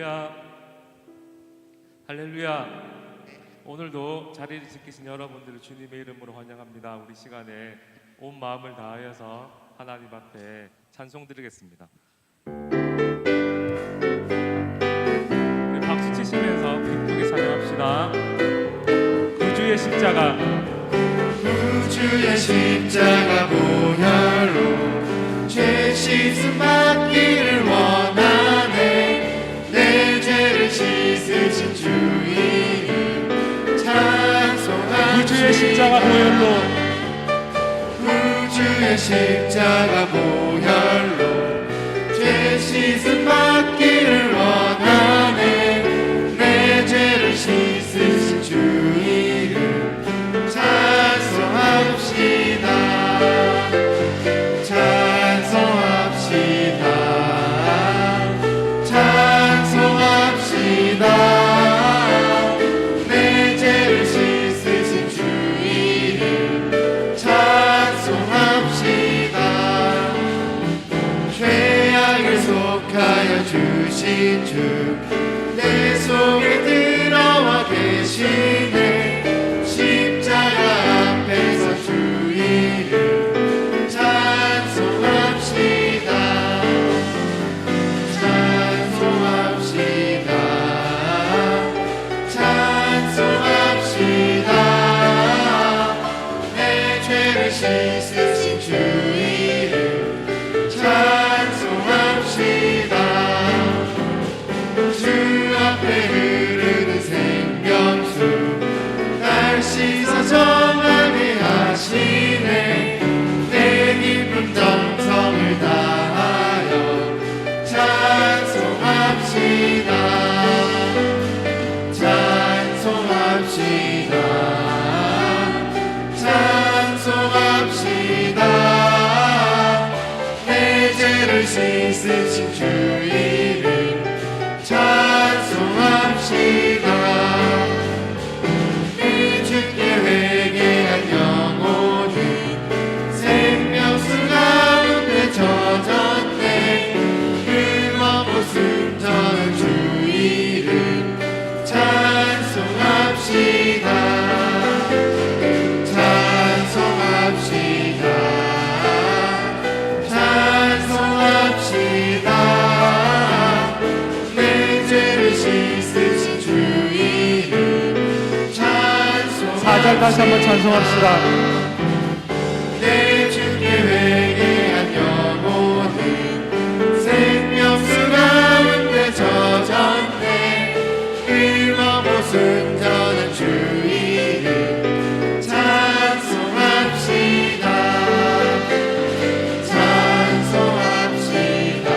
할렐루야, 할렐루야. 오늘도 자리를 지키신 여러분들을 주님의 이름으로 환영합니다. 우리 시간에 온 마음을 다하여서 하나님 앞에 찬송 드리겠습니다. 우리 박수 치시면서 기쁘게 찬양합시다. 구주의 십자가, 구주의 십자가 보혈로 죄 씻음 받기를 원하네. 내 죄를 씻으신 주 이름 찬송합시다. 구주의 십자가 보혈로, 구주의 십자가 보혈로 죄 씻음 받기를 원하네. 내 죄를 씻으신 주 이름 찬송합시다. 찬송합시다. 찬송합시다. 내 죄를 씻으신 주 이름 찬송합시다. 죄악을 속하여 주신 주 내 속에 들어와 계시네. 십자가 앞에서 주 이름 찬송합시다. 찬송합시다. 찬송합시다. 내 죄를 씻으신 주 이름 찬송합시다. 주 앞에 흐르는 생명수 날 씻어 정하게 하시네. 내 기쁨 정성을 다하여 찬송합시다. 찬송합시다. 찬송합시다. 내 죄를 씻으신 주 이름 찬송합시다. 이 주께 회개한 영혼은 생명수 가운데 젖었네. 흠없고 순전한 주 이름 찬송합시다. 찬송합시다. 찬송합시다. 내 죄를 씻으신 주 이름 찬송합시다. 4절 다시 한번 찬송합시다. 내 주께 회개한 영혼은 생명수 가운데 젖었네. 흠없고 순전한 주 이름 찬송합시다. 찬송합시다.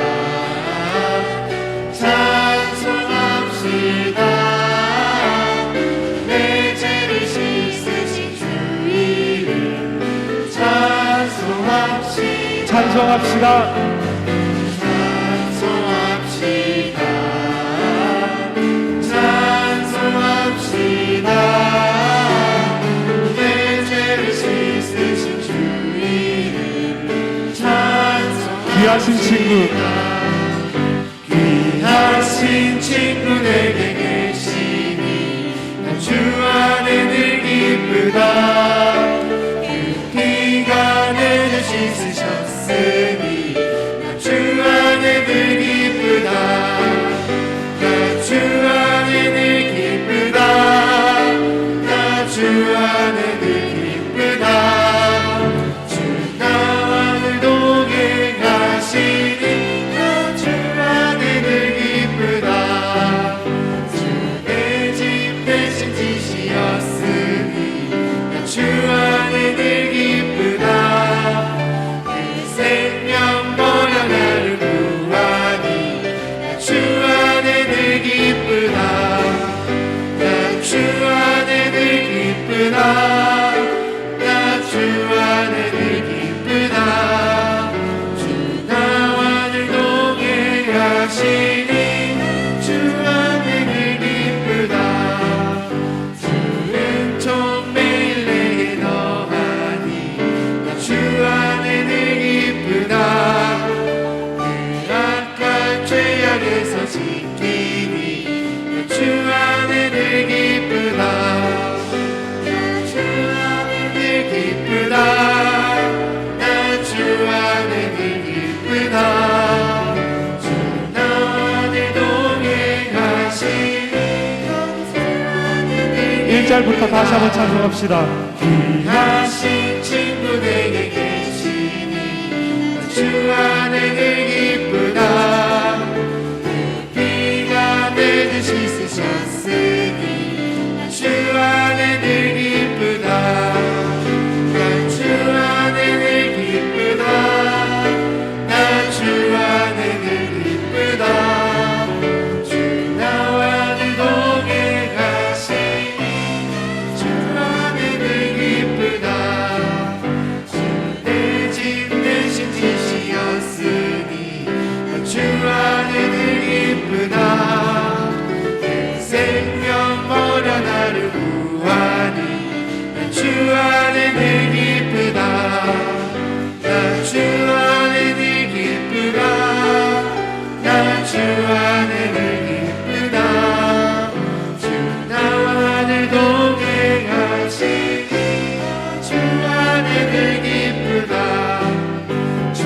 찬송합시다. 내 죄를 씻으신 주 이름 찬송합시다. 찬송합시다. 찬송합시다. 찬송합시다. 내 죄를 씻으신 주 이름 찬송합시다. 귀하신 친구, 귀하신 친구 내게 계시니 난 주 안에 늘 기쁘다. 그 피가 내 죄 씻으셨으니 난 주 안에 늘 기쁘다. 난 주 안에 늘 기쁘다. 난 주 안에 늘 기쁘다. 주 나와 늘 동행하시니 난 주 안에 늘 기쁘다. 주 내 집 대신 지시었으니 난 주 안에 늘 기쁘다. 그 생명 버려 나를 구하니 난 주 안에 늘 기쁘다. 난 주 안에 늘 기쁘다. 난 주 안에 늘 기쁘다. 주 나와 늘 동행하시니 주 안에 늘 기쁘다. 주 은총 매일 내게 더하니 난 주 안에 늘 기쁘다. 그 악한 죄악에서 지키니 1절부터 다시 한번 찬송합시다. 귀하신 친구 내게 계시니 주 안에 늘 기쁘다. 그 피가 내 듯이 쓰셨으니 주 안에 늘 기쁘다. 난 주 안에 늘 기쁘다. 난 주 안에 늘 기쁘다. 주 나와 늘 동행하시니 주 안에 늘 기쁘다. 주 대신 대신 지시였으니 주 안에 늘 기쁘다. 내 생명 버려 나를 구하니 주 안에 늘 기쁘다. 난 주 안에 늘 기쁘다. 난 주 안에 늘 기쁘다. 주 나와 늘 동행하시니 주 안에 늘 기쁘다. 주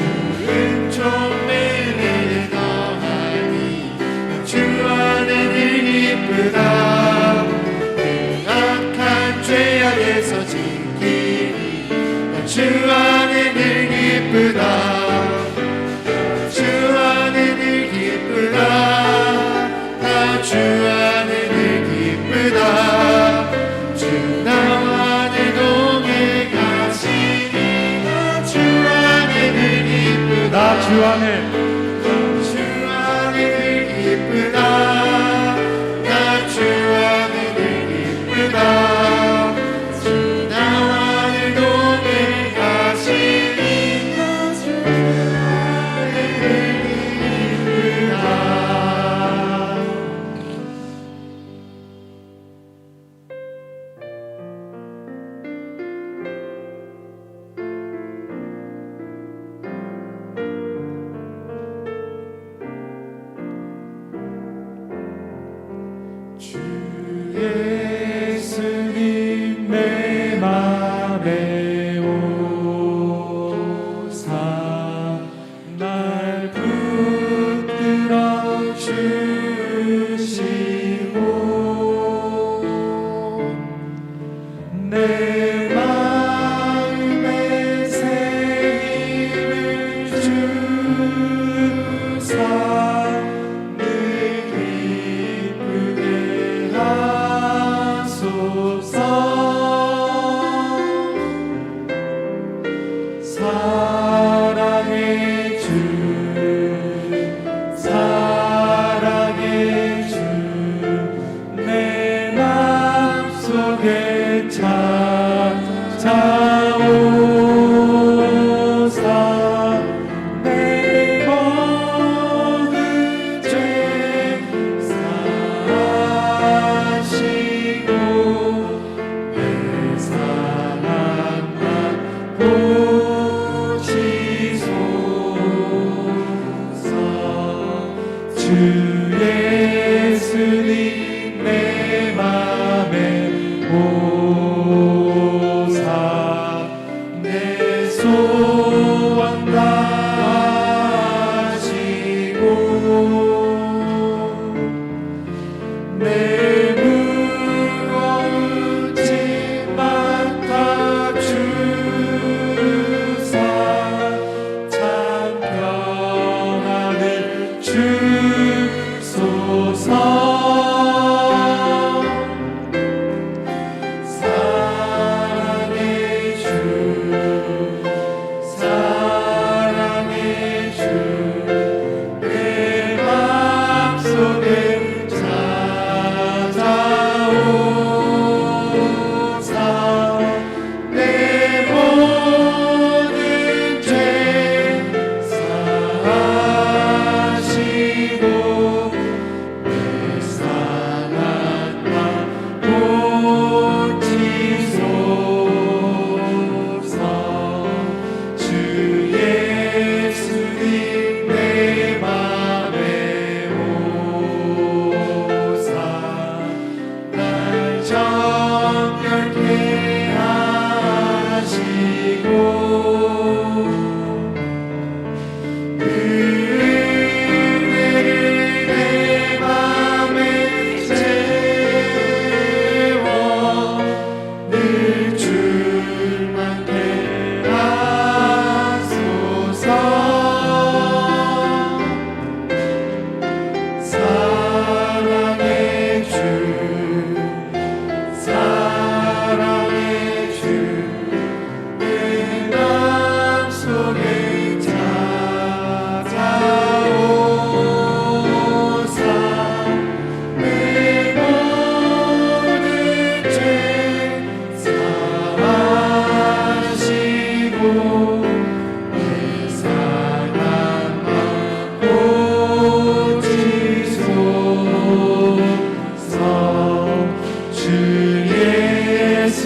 은총 매일 내게 더하니 주 안에 늘 기쁘다. 그 악한 죄악에서 지키니 주 안에 늘 기쁘다. 주 안에 늘 기쁘다. 나 주 안에 늘 기쁘다. 주 나와 늘 동행하시니 나 주 안에 늘 기쁘다. 나 주 안에 주 안에 늘 기쁘다. 나 주 안에 늘 기쁘다. 주 나와 늘 동행하시니 나 주 안에 늘 기쁘다. 주 예수님 내 맘에 오사 날 붙들어 주시고 내 마음에 새 힘을 주사 늘 기쁘게 하소서. 사랑의 주 사랑의 주 내 맘속에 찾아오사 내 모든 죄 사하시고 내 사랑만 보시소서. 주 예수님 내 맘에 오사 내 소원 다하시고 내 무거운 짐 맡아 주시고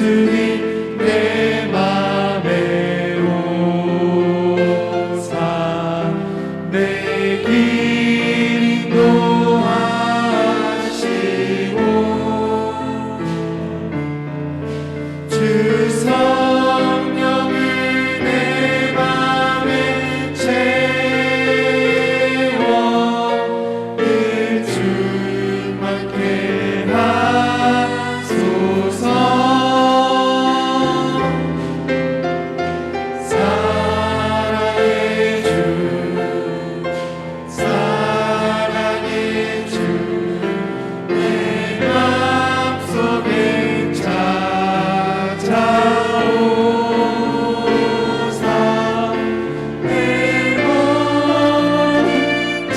예수님 내 맘에 오사 내 길 인도하시고 주 성령을 내 맘에 채워 늘 충만케 하소서. 사랑의 주 사랑의 주 내 맘속에 찾아오사 내 모든 죄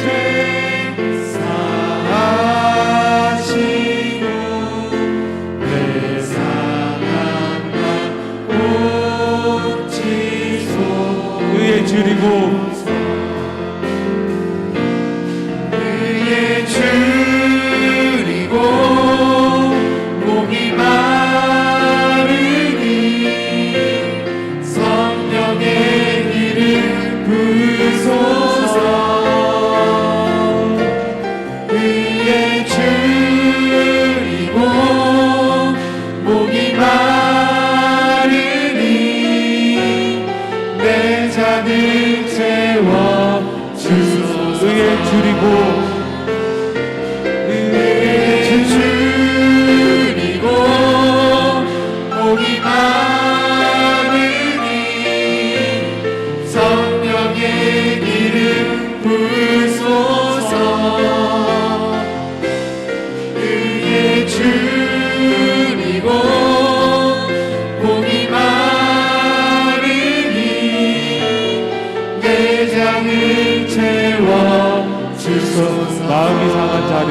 사하시고 내 상한 맘 고치소서. 그의 줄이고 그의 줄이고 목이 마르니 성령의 기름 부으소서. 그의 줄이고 목이 마르니 내 잔을 채워 주소서. 그의 줄이고 줄이고 목이 마르니 성령의 기름 부으소서. 그의 줄이고 목이 마르니 내 잔을 채워 주소서. 마음이 상한 자를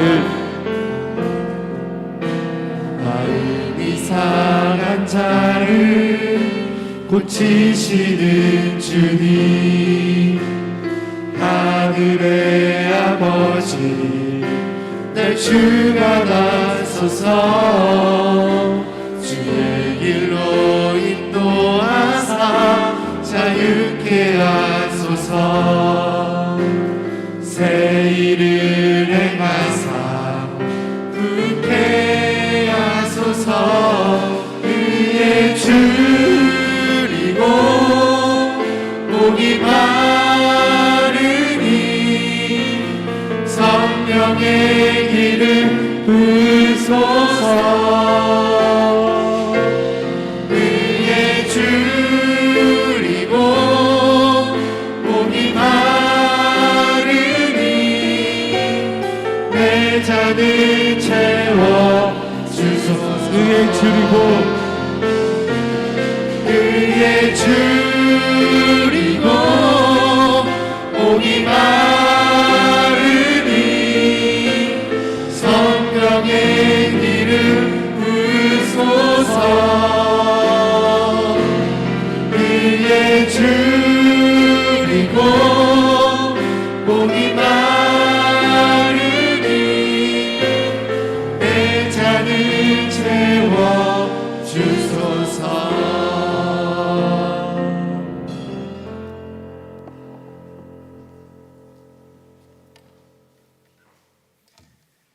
마음이 상한 자를 고치시는 주님 하늘의 아버지 날 주관하소서. 주의 길로 인도하사 자유케 하소서. 새 일을 행하사 굳게 하소서. 그의 줄이고 목이 마르니 성령의 기름 부으소서. 그의 줄이고 목이 마르니 내 잔을 채워 주소서. 그의 줄이고 그의 줄이고 목이 마르니 성령의 기름 부으소서. 그의 줄이고 목이 마르니 내 잔을 채워 주소서.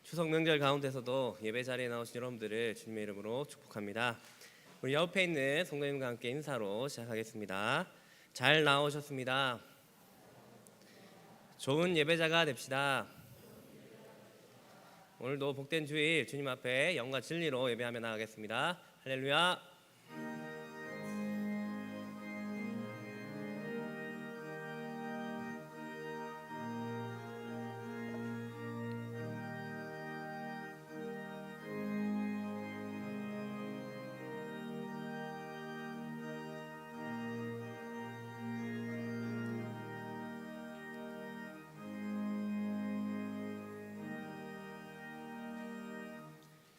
추석 명절 가운데서도 예배 자리에 나오신 여러분들을 주님의 이름으로 축복합니다. 우리 옆에 있는 성도님과 함께 인사로 시작하겠습니다. 잘 나오셨습니다. 좋은 예배자가 됩시다. 오늘도 복된 주일 주님 앞에 영과 진리로 예배하며 나가겠습니다. 할렐루야.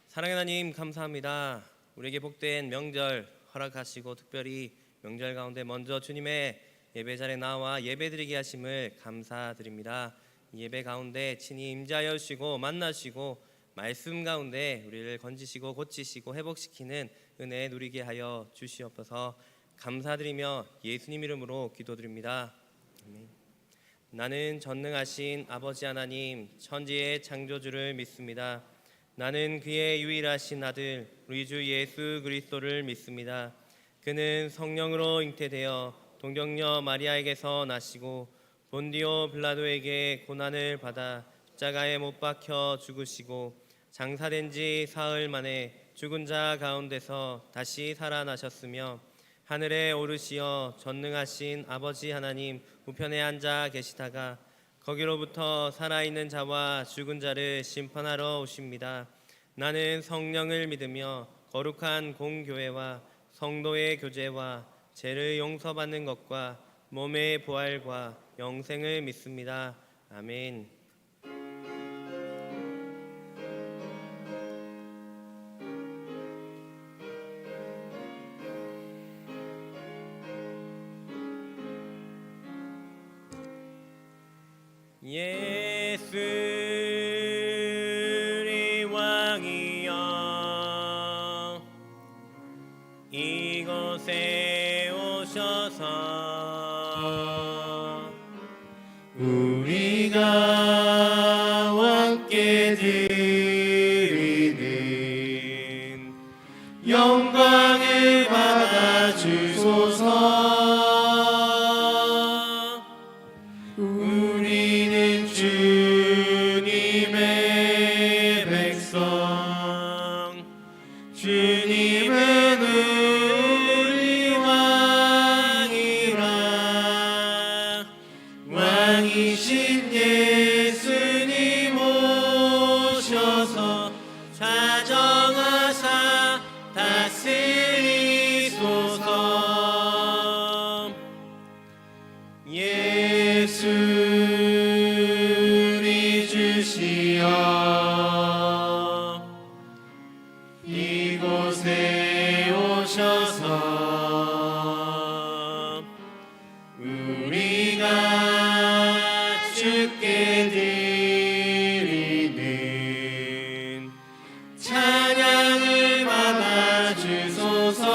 사랑의 하나님 감사합니다. 우리에게 복된 명절 허락하시고 특별히 명절 가운데 먼저 주님의 예배 자리에 나와 예배드리게 하심을 감사드립니다. 이 예배 가운데 친히 임재하여 주시고 만나시고 말씀 가운데 우리를 건지시고 고치시고 회복시키는 은혜 누리게 하여 주시옵소서. 감사드리며 예수님 이름으로 기도드립니다. 아멘. 나는 전능하신 아버지 하나님 천지의 창조주를 믿습니다. 나는 그의 유일하신 아들 우리 주 예수 그리스도를 믿습니다. 그는 성령으로 잉태되어 동정녀 마리아에게서 나시고 본디오 빌라도에게 고난을 받아 십자가에 못 박혀 죽으시고 장사된 지 사흘 만에 죽은 자 가운데서 다시 살아나셨으며 하늘에 오르시어 전능하신 아버지 하나님 우편에 앉아 계시다가 거기로부터 살아있는 자와 죽은 자를 심판하러 오십니다. 나는 성령을 믿으며 거룩한 공교회와 성도의 교제와 죄를 용서받는 것과 몸의 부활과 영생을 믿습니다. 아멘. 예수 우리 왕이여 이곳에 오셔서 우리가 함께 드리는 영광을 받아 주소서. 우리는 주님의 백성, 주님은 우리 왕이라. 왕이신 예수님 오셔서 자정하사 다스리소서. 예수 우리 주시여 이곳에 오셔서 우리가 주께 드리는 찬양을 받아 주소서.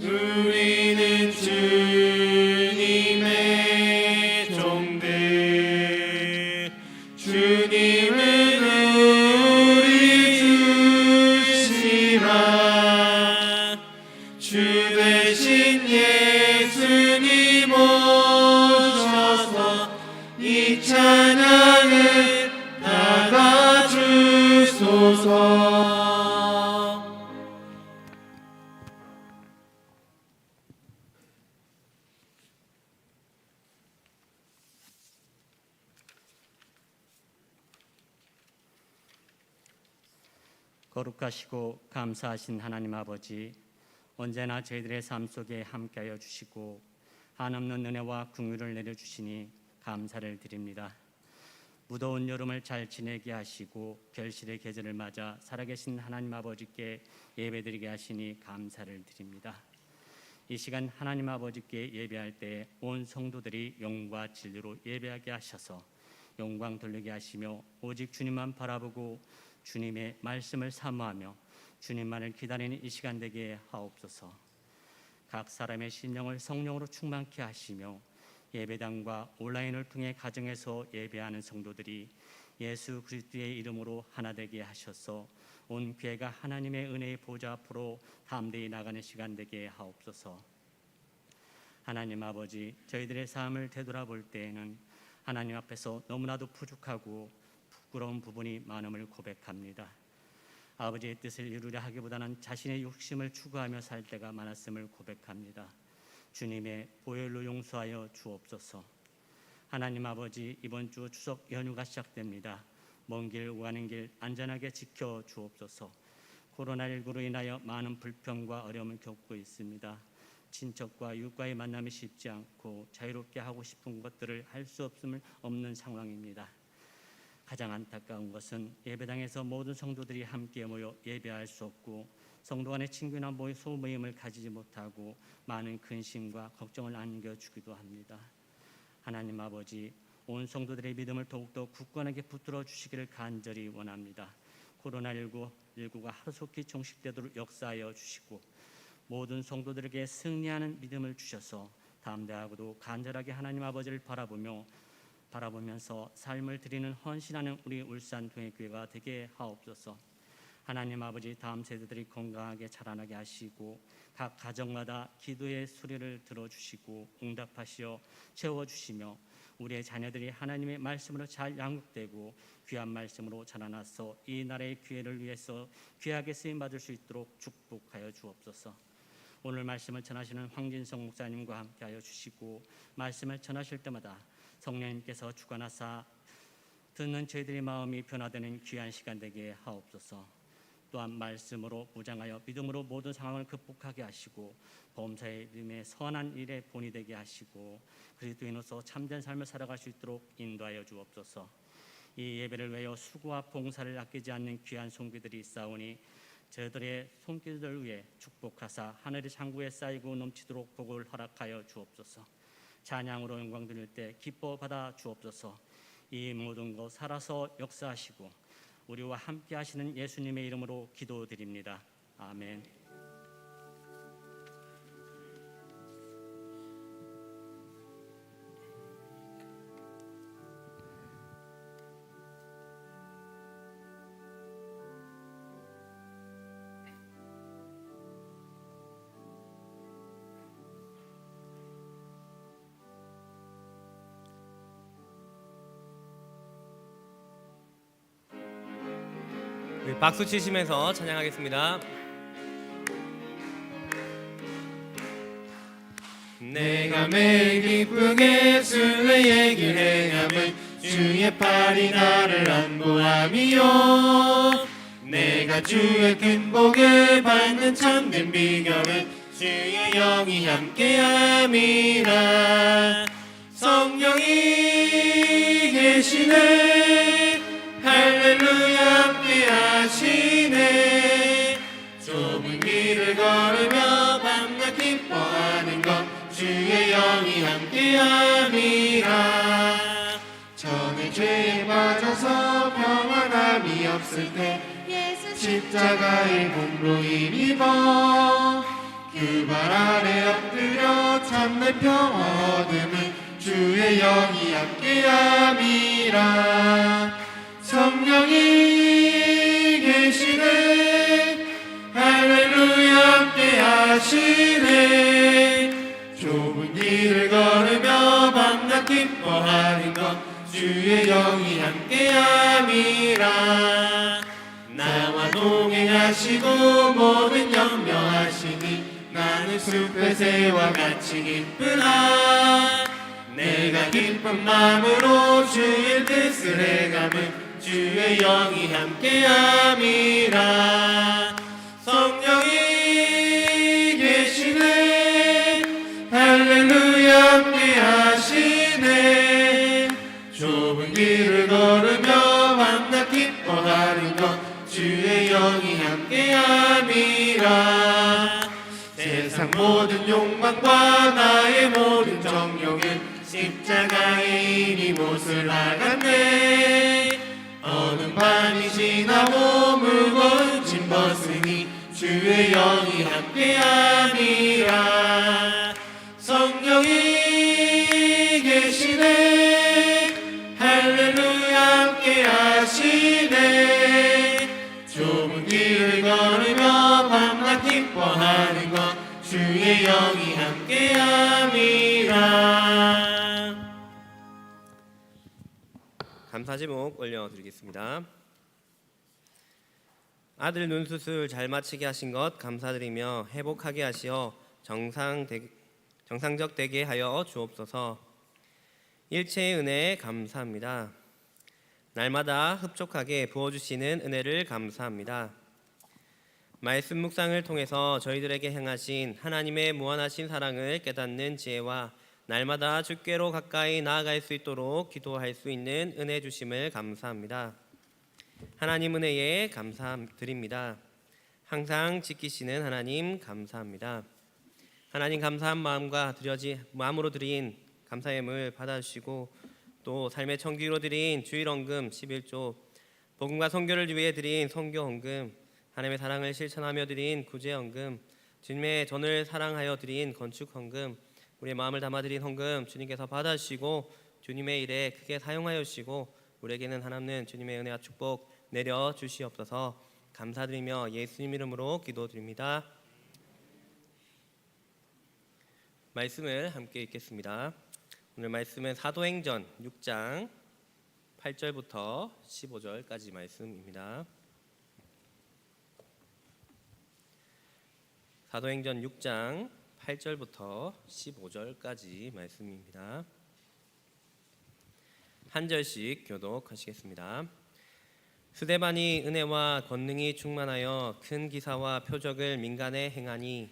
우리는 주님의 종들, 주님은 우리 주시라. 주 되신 예수님 오셔서 이 찬양을 받아 주소서. 거룩하시고 감사하신 하나님 아버지, 언제나 저희들의 삶 속에 함께하여 주시고 한없는 은혜와 긍휼을 내려주시니 감사를 드립니다. 무더운 여름을 잘 지내게 하시고 결실의 계절을 맞아 살아계신 하나님 아버지께 예배드리게 하시니 감사를 드립니다. 이 시간 하나님 아버지께 예배할 때 온 성도들이 영과 진리로 예배하게 하셔서 영광 돌리게 하시며 오직 주님만 바라보고 주님의 말씀을 사모하며 주님만을 기다리는 이 시간 되게 하옵소서. 각 사람의 심령을 성령으로 충만케 하시며 예배당과 온라인을 통해 가정에서 예배하는 성도들이 예수 그리스도의 이름으로 하나 되게 하셔서 온 교회가 하나님의 은혜의 보좌 앞으로 담대히 나가는 시간 되게 하옵소서. 하나님 아버지, 저희들의 삶을 되돌아볼 때에는 하나님 앞에서 너무나도 부족하고 부끄러운 부분이 많음을 고백합니다. 아버지의 뜻을 이루려 하기보다는 자신의 욕심을 추구하며 살 때가 많았음을 고백합니다. 주님의 보혈로 용서하여 주옵소서. 하나님 아버지, 이번 주 추석 연휴가 시작됩니다. 먼 길 오가는 길 안전하게 지켜 주옵소서. 코로나19로 인하여 많은 불평과 어려움을 겪고 있습니다. 친척과 이웃과의 만남이 쉽지 않고 자유롭게 하고 싶은 것들을 할 수 없는 상황입니다. 가장 안타까운 것은 예배당에서 모든 성도들이 함께 모여 예배할 수 없고 성도 간의 친교나 소모임을 가지지 못하고 많은 근심과 걱정을 안겨주기도 합니다. 하나님 아버지, 온 성도들의 믿음을 더욱더 굳건하게 붙들어 주시기를 간절히 원합니다. 코로나19가 하루속히 종식되도록 역사하여 주시고 모든 성도들에게 승리하는 믿음을 주셔서 담대하고도 간절하게 하나님 아버지를 바라보면서 삶을 드리는 헌신하는 우리 울산 동해교회가 되게 하옵소서. 하나님 아버지, 다음 세대들이 건강하게 자라나게 하시고 각 가정마다 기도의 소리를 들어주시고 응답하시어 채워주시며 우리의 자녀들이 하나님의 말씀으로 잘 양육되고 귀한 말씀으로 자라나서 이 나라의 기회를 위해서 귀하게 쓰임받을 수 있도록 축복하여 주옵소서. 오늘 말씀을 전하시는 황진성 목사님과 함께하여 주시고 말씀을 전하실 때마다 성령님께서 주관하사 듣는 저희들의 마음이 변화되는 귀한 시간 되게 하옵소서. 또한 말씀으로 무장하여 믿음으로 모든 상황을 극복하게 하시고 범사의 믿음의 선한 일에 본이 되게 하시고 그리스도인으로서 참된 삶을 살아갈 수 있도록 인도하여 주옵소서. 이 예배를 위하여 수고와 봉사를 아끼지 않는 귀한 손길들이 있사오니 저들의 손길들을 위해 축복하사 하늘의 창고에 쌓이고 넘치도록 복을 허락하여 주옵소서. 찬양으로 영광 드릴 때 기뻐 받아 주옵소서. 이 모든 것 살아서 역사하시고 우리와 함께 하시는 예수님의 이름으로 기도드립니다. 아멘. 박수 치시면서 찬양하겠습니다. 내가 매일 기쁘게 순례의 길 행함은 주의 팔이 나를 안보함이요 내가 주의 큰 복을 받는 참된 비결은 주의 영이 함께함이라 성령이 계시네 할렐루야 함께하시네 좁은 길을 걸으며 밤낮 기뻐하는 것 주의 영이 함께함이라 전에 죄에 빠져서 평안함이 없을 때 십자가의 공로 힘입어 그 발 아래 엎드려 참된 평화 얻음은 주의 영이 함께함이라 성령이 계시네 할렐루야 함께하시네 좁은 길을 걸으며 밤낮 기뻐하는 것 주의 영이 함께함이라 나와 동행하시고 모든 염려하시니 나는 숲의 새와 같이 기쁘다 내가 기쁜 마음으로 주의 뜻을 행함은 주의 영이 함께함이라 성령이 계시네 할렐루야 함께하시네 좁은 길을 걸으며 밤낮 기뻐하는 것 주의 영이 함께함이라 세상 모든 욕망과 나의 모든 정욕은 십자가에 이미 못을 나갔네 어느 밤이 지나고 무거운 짐 벗으니 주의 영이 함께함이라 성령이 계시네 할렐루야 함께하시네 좁은 길을 걸으며 밤낮 기뻐하는 것 주의 영이 함께함이라 감사 제목 올려드리겠습니다. 아들 눈수술 잘 마치게 하신 것 감사드리며 회복하게 하시어 정상적 되게 하여 주옵소서. 일체의 은혜에 감사합니다. 날마다 흡족하게 부어주시는 은혜를 감사합니다. 말씀 묵상을 통해서 저희들에게 행하신 하나님의 무한하신 사랑을 깨닫는 지혜와 날마다 주께로 가까이 나아갈 수 있도록 기도할 수 있는 은혜 주심을 감사합니다. 하나님 은혜에 감사드립니다. 항상 지키시는 하나님 감사합니다. 하나님 감사한 마음으로 드린 감사의 예물 받아주시고 또 삶의 청기로 드린 주일헌금 11조 복음과 선교를 위해 드린 선교 헌금, 하나님의 사랑을 실천하며 드린 구제 헌금, 주님의 전을 사랑하여 드린 건축 헌금, 우리의 마음을 담아 드린 헌금 주님께서 받아주시고 주님의 일에 크게 사용하여 주시고 우리에게는 한없는 주님의 은혜와 축복 내려 주시옵소서. 감사드리며 예수님 이름으로 기도드립니다. 말씀을 함께 읽겠습니다. 오늘 말씀은 사도행전 6장 8절부터 15절까지 말씀입니다. 사도행전 6장 8절부터 15절까지 말씀입니다. 한 절씩 교독하시겠습니다. 스데반이 은혜와 권능이 충만하여 큰 기사와 표적을 민간에 행하니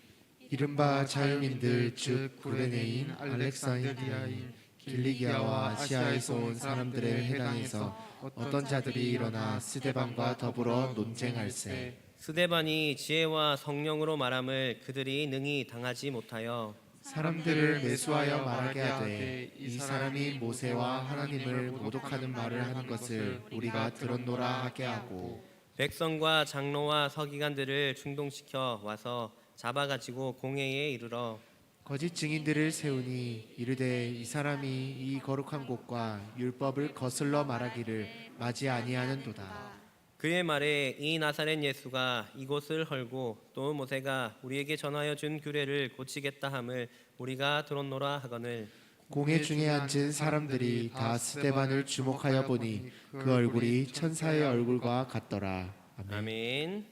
이른바 자유민들 즉 구레네인, 알렉산드리아인, 길리기아와 아시아에서 온 사람들을 해당해서 어떤 자들이 일어나 스데반과 더불어 논쟁할세. 스데반이 지혜와 성령으로 말함을 그들이 능히 당하지 못하여 사람들을 매수하여 말하게 하되 이 사람이 모세와 하나님을 모독하는 말을 하는 것을 우리가 들었노라 하게 하고 백성과 장로와 서기관들을 충동시켜 와서 잡아가지고 공회에 이르러 거짓 증인들을 세우니 이르되 이 사람이 이 거룩한 곳과 율법을 거슬러 말하기를 마지 아니하는도다. 그의 말에 이 나사렛 예수가 이곳을 헐고 또 모세가 우리에게 전하여 준 규례를 고치겠다 함을 우리가 들었노라 하거늘 공회 중에 앉은 사람들이 다 스데반을 주목하여 보니 그 얼굴이 천사의 얼굴과 같더라. 아멘. 아멘.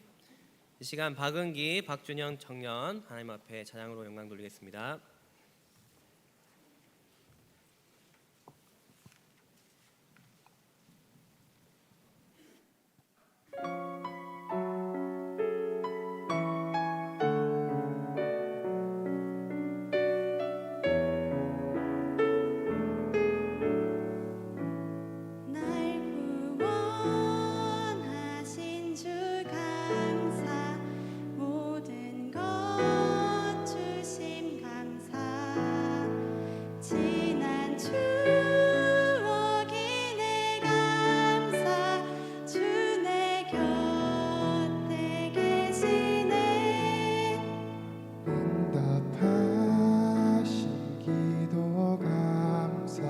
이 시간 박은기, 박준영 청년 하나님 앞에 찬양으로 영광 돌리겠습니다. 날 구원하신 주 감사 모든 것 주심 감사 지난 추억이 내 감사 주 내 곁에 계시네 응답하신 기도 감사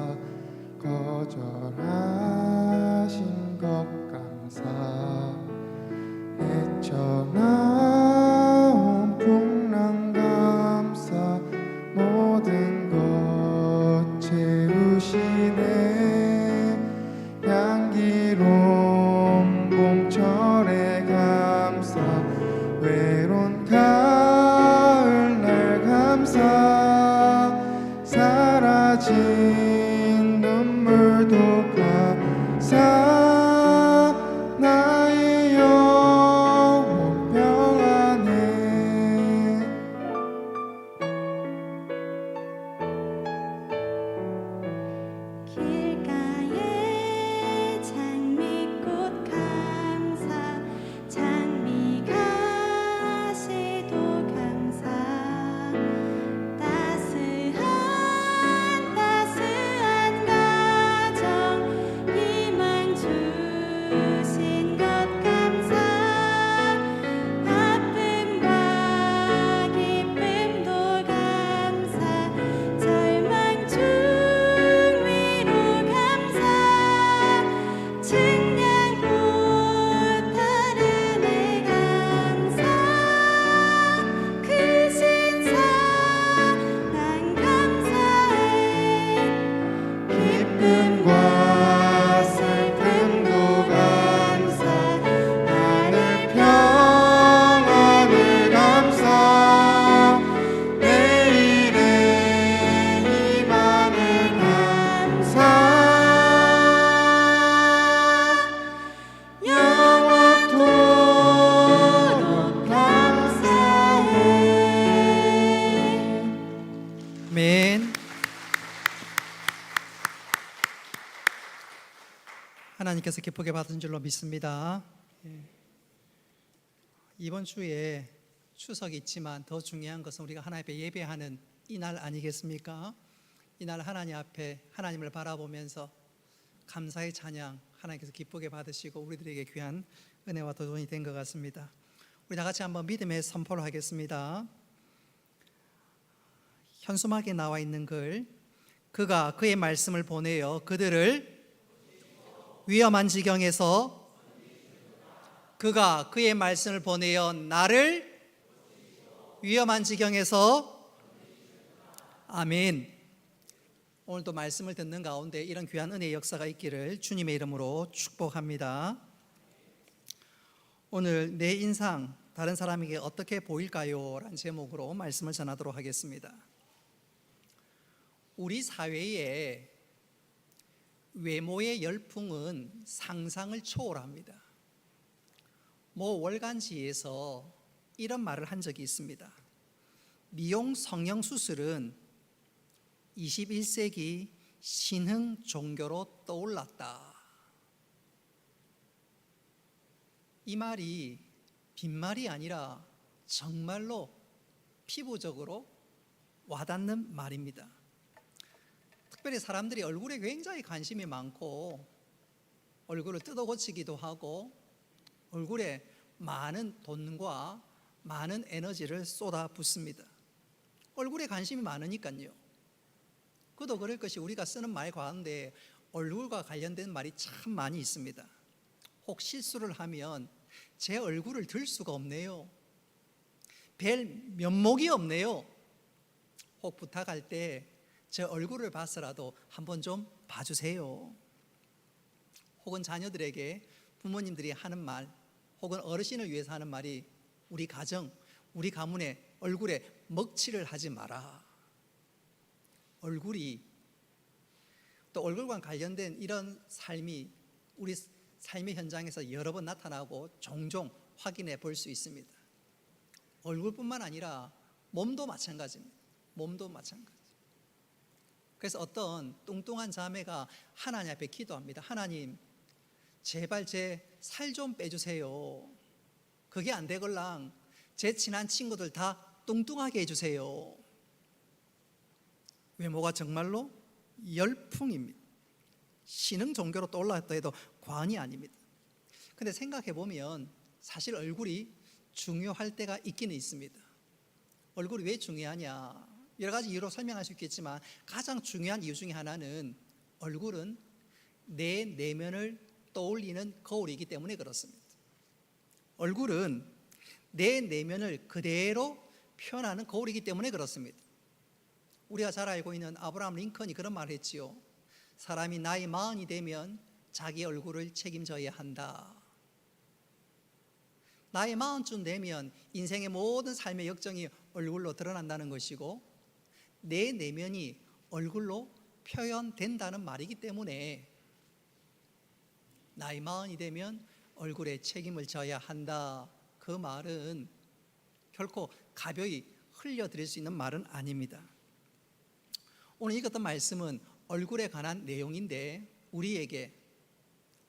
거절하신 것 감사 헤쳐나온 풍랑 감사 모든 것 채우시네 향기로운 봄철의 감사 외로운 가을날 감사 사라진 눈물도 감사 나의 영혼 평안해 길가에 장미꽃 감사 장미가 새도 감사 따스한 가정 희망 주신 것 감사 아픔과 기쁨도 감사 절망 중 위로 감사 측량 못할 은혜 감사 크신 사랑 감사해 기쁨과 슬픔도 감사 하늘 평안을 감사 내일의 희망을 감사 영원토록 감사해 아멘. 하나님께서 기쁘게 받은 줄로 믿습니다. 이번 주에 추석이 있지만 더 중요한 것은 우리가 하나님 앞에 예배하는 이날 아니겠습니까? 이날 하나님 앞에 하나님을 바라보면서 감사의 찬양, 하나님께서 기쁘게 받으시고 우리들에게 귀한 은혜와 도전이 된 것 같습니다. 우리 다 같이 한번 믿음의 선포를 하겠습니다. 현수막에 나와 있는 글, 그가 그의 말씀을 보내어 그들을 위험한 지경에서, 그가 그의 말씀을 보내어 나를 위험한 지경에서, 아멘. 오늘도 말씀을 듣는 가운데 이런 귀한 은혜의 역사가 있기를 주님의 이름으로 축복합니다. 오늘 내 인상 다른 사람에게 어떻게 보일까요? 라는 제목으로 말씀을 전하도록 하겠습니다. 우리 사회의 외모의 열풍은 상상을 초월합니다. 모 월간지에서 이런 말을 한 적이 있습니다. 미용 성형 수술은 21세기 신흥 종교로 떠올랐다. 이 말이 빈말이 아니라 정말로 피부적으로 와닿는 말입니다. 특별히 사람들이 얼굴에 굉장히 관심이 많고 얼굴을 뜯어 고치기도 하고 얼굴에 많은 돈과 많은 에너지를 쏟아붓습니다. 얼굴에 관심이 많으니까요. 그도 그럴 것이 우리가 쓰는 말 가운데 얼굴과 관련된 말이 참 많이 있습니다. 혹 실수를 하면 제 얼굴을 들 수가 없네요. 뵐 면목이 없네요. 혹 부탁할 때 제 얼굴을 봐서라도 한번 좀 봐주세요. 혹은 자녀들에게 부모님들이 하는 말, 혹은 어르신을 위해서 하는 말이 우리 가정, 우리 가문의 얼굴에 먹칠을 하지 마라. 얼굴이, 또 얼굴과 관련된 이런 삶이 우리 삶의 현장에서 여러 번 나타나고 종종 확인해 볼 수 있습니다. 얼굴뿐만 아니라 몸도 마찬가지입니다. 몸도 마찬가지. 그래서 어떤 뚱뚱한 자매가 하나님 앞에 기도합니다. 하나님, 제발 제 살 좀 빼주세요. 그게 안 되걸랑 제 친한 친구들 다 뚱뚱하게 해주세요. 외모가 정말로 열풍입니다. 신흥 종교로 떠올랐다 해도 과언이 아닙니다. 근데 생각해 보면 사실 얼굴이 중요할 때가 있기는 있습니다. 얼굴이 왜 중요하냐? 여러 가지 이유로 설명할 수 있겠지만 가장 중요한 이유 중에 하나는 얼굴은 내 내면을 떠올리는 거울이기 때문에 그렇습니다. 얼굴은 내 내면을 그대로 표현하는 거울이기 때문에 그렇습니다. 우리가 잘 알고 있는 아브라함 링컨이 그런 말을 했지요. 사람이 나이 40이 되면 자기 얼굴을 책임져야 한다. 나이 40쯤 되면 인생의 모든 삶의 역정이 얼굴로 드러난다는 것이고 내 내면이 얼굴로 표현된다는 말이기 때문에 나이 40이 되면 얼굴에 책임을 져야 한다. 그 말은 결코 가벼이 흘려드릴 수 있는 말은 아닙니다. 오늘 읽었던 말씀은 얼굴에 관한 내용인데 우리에게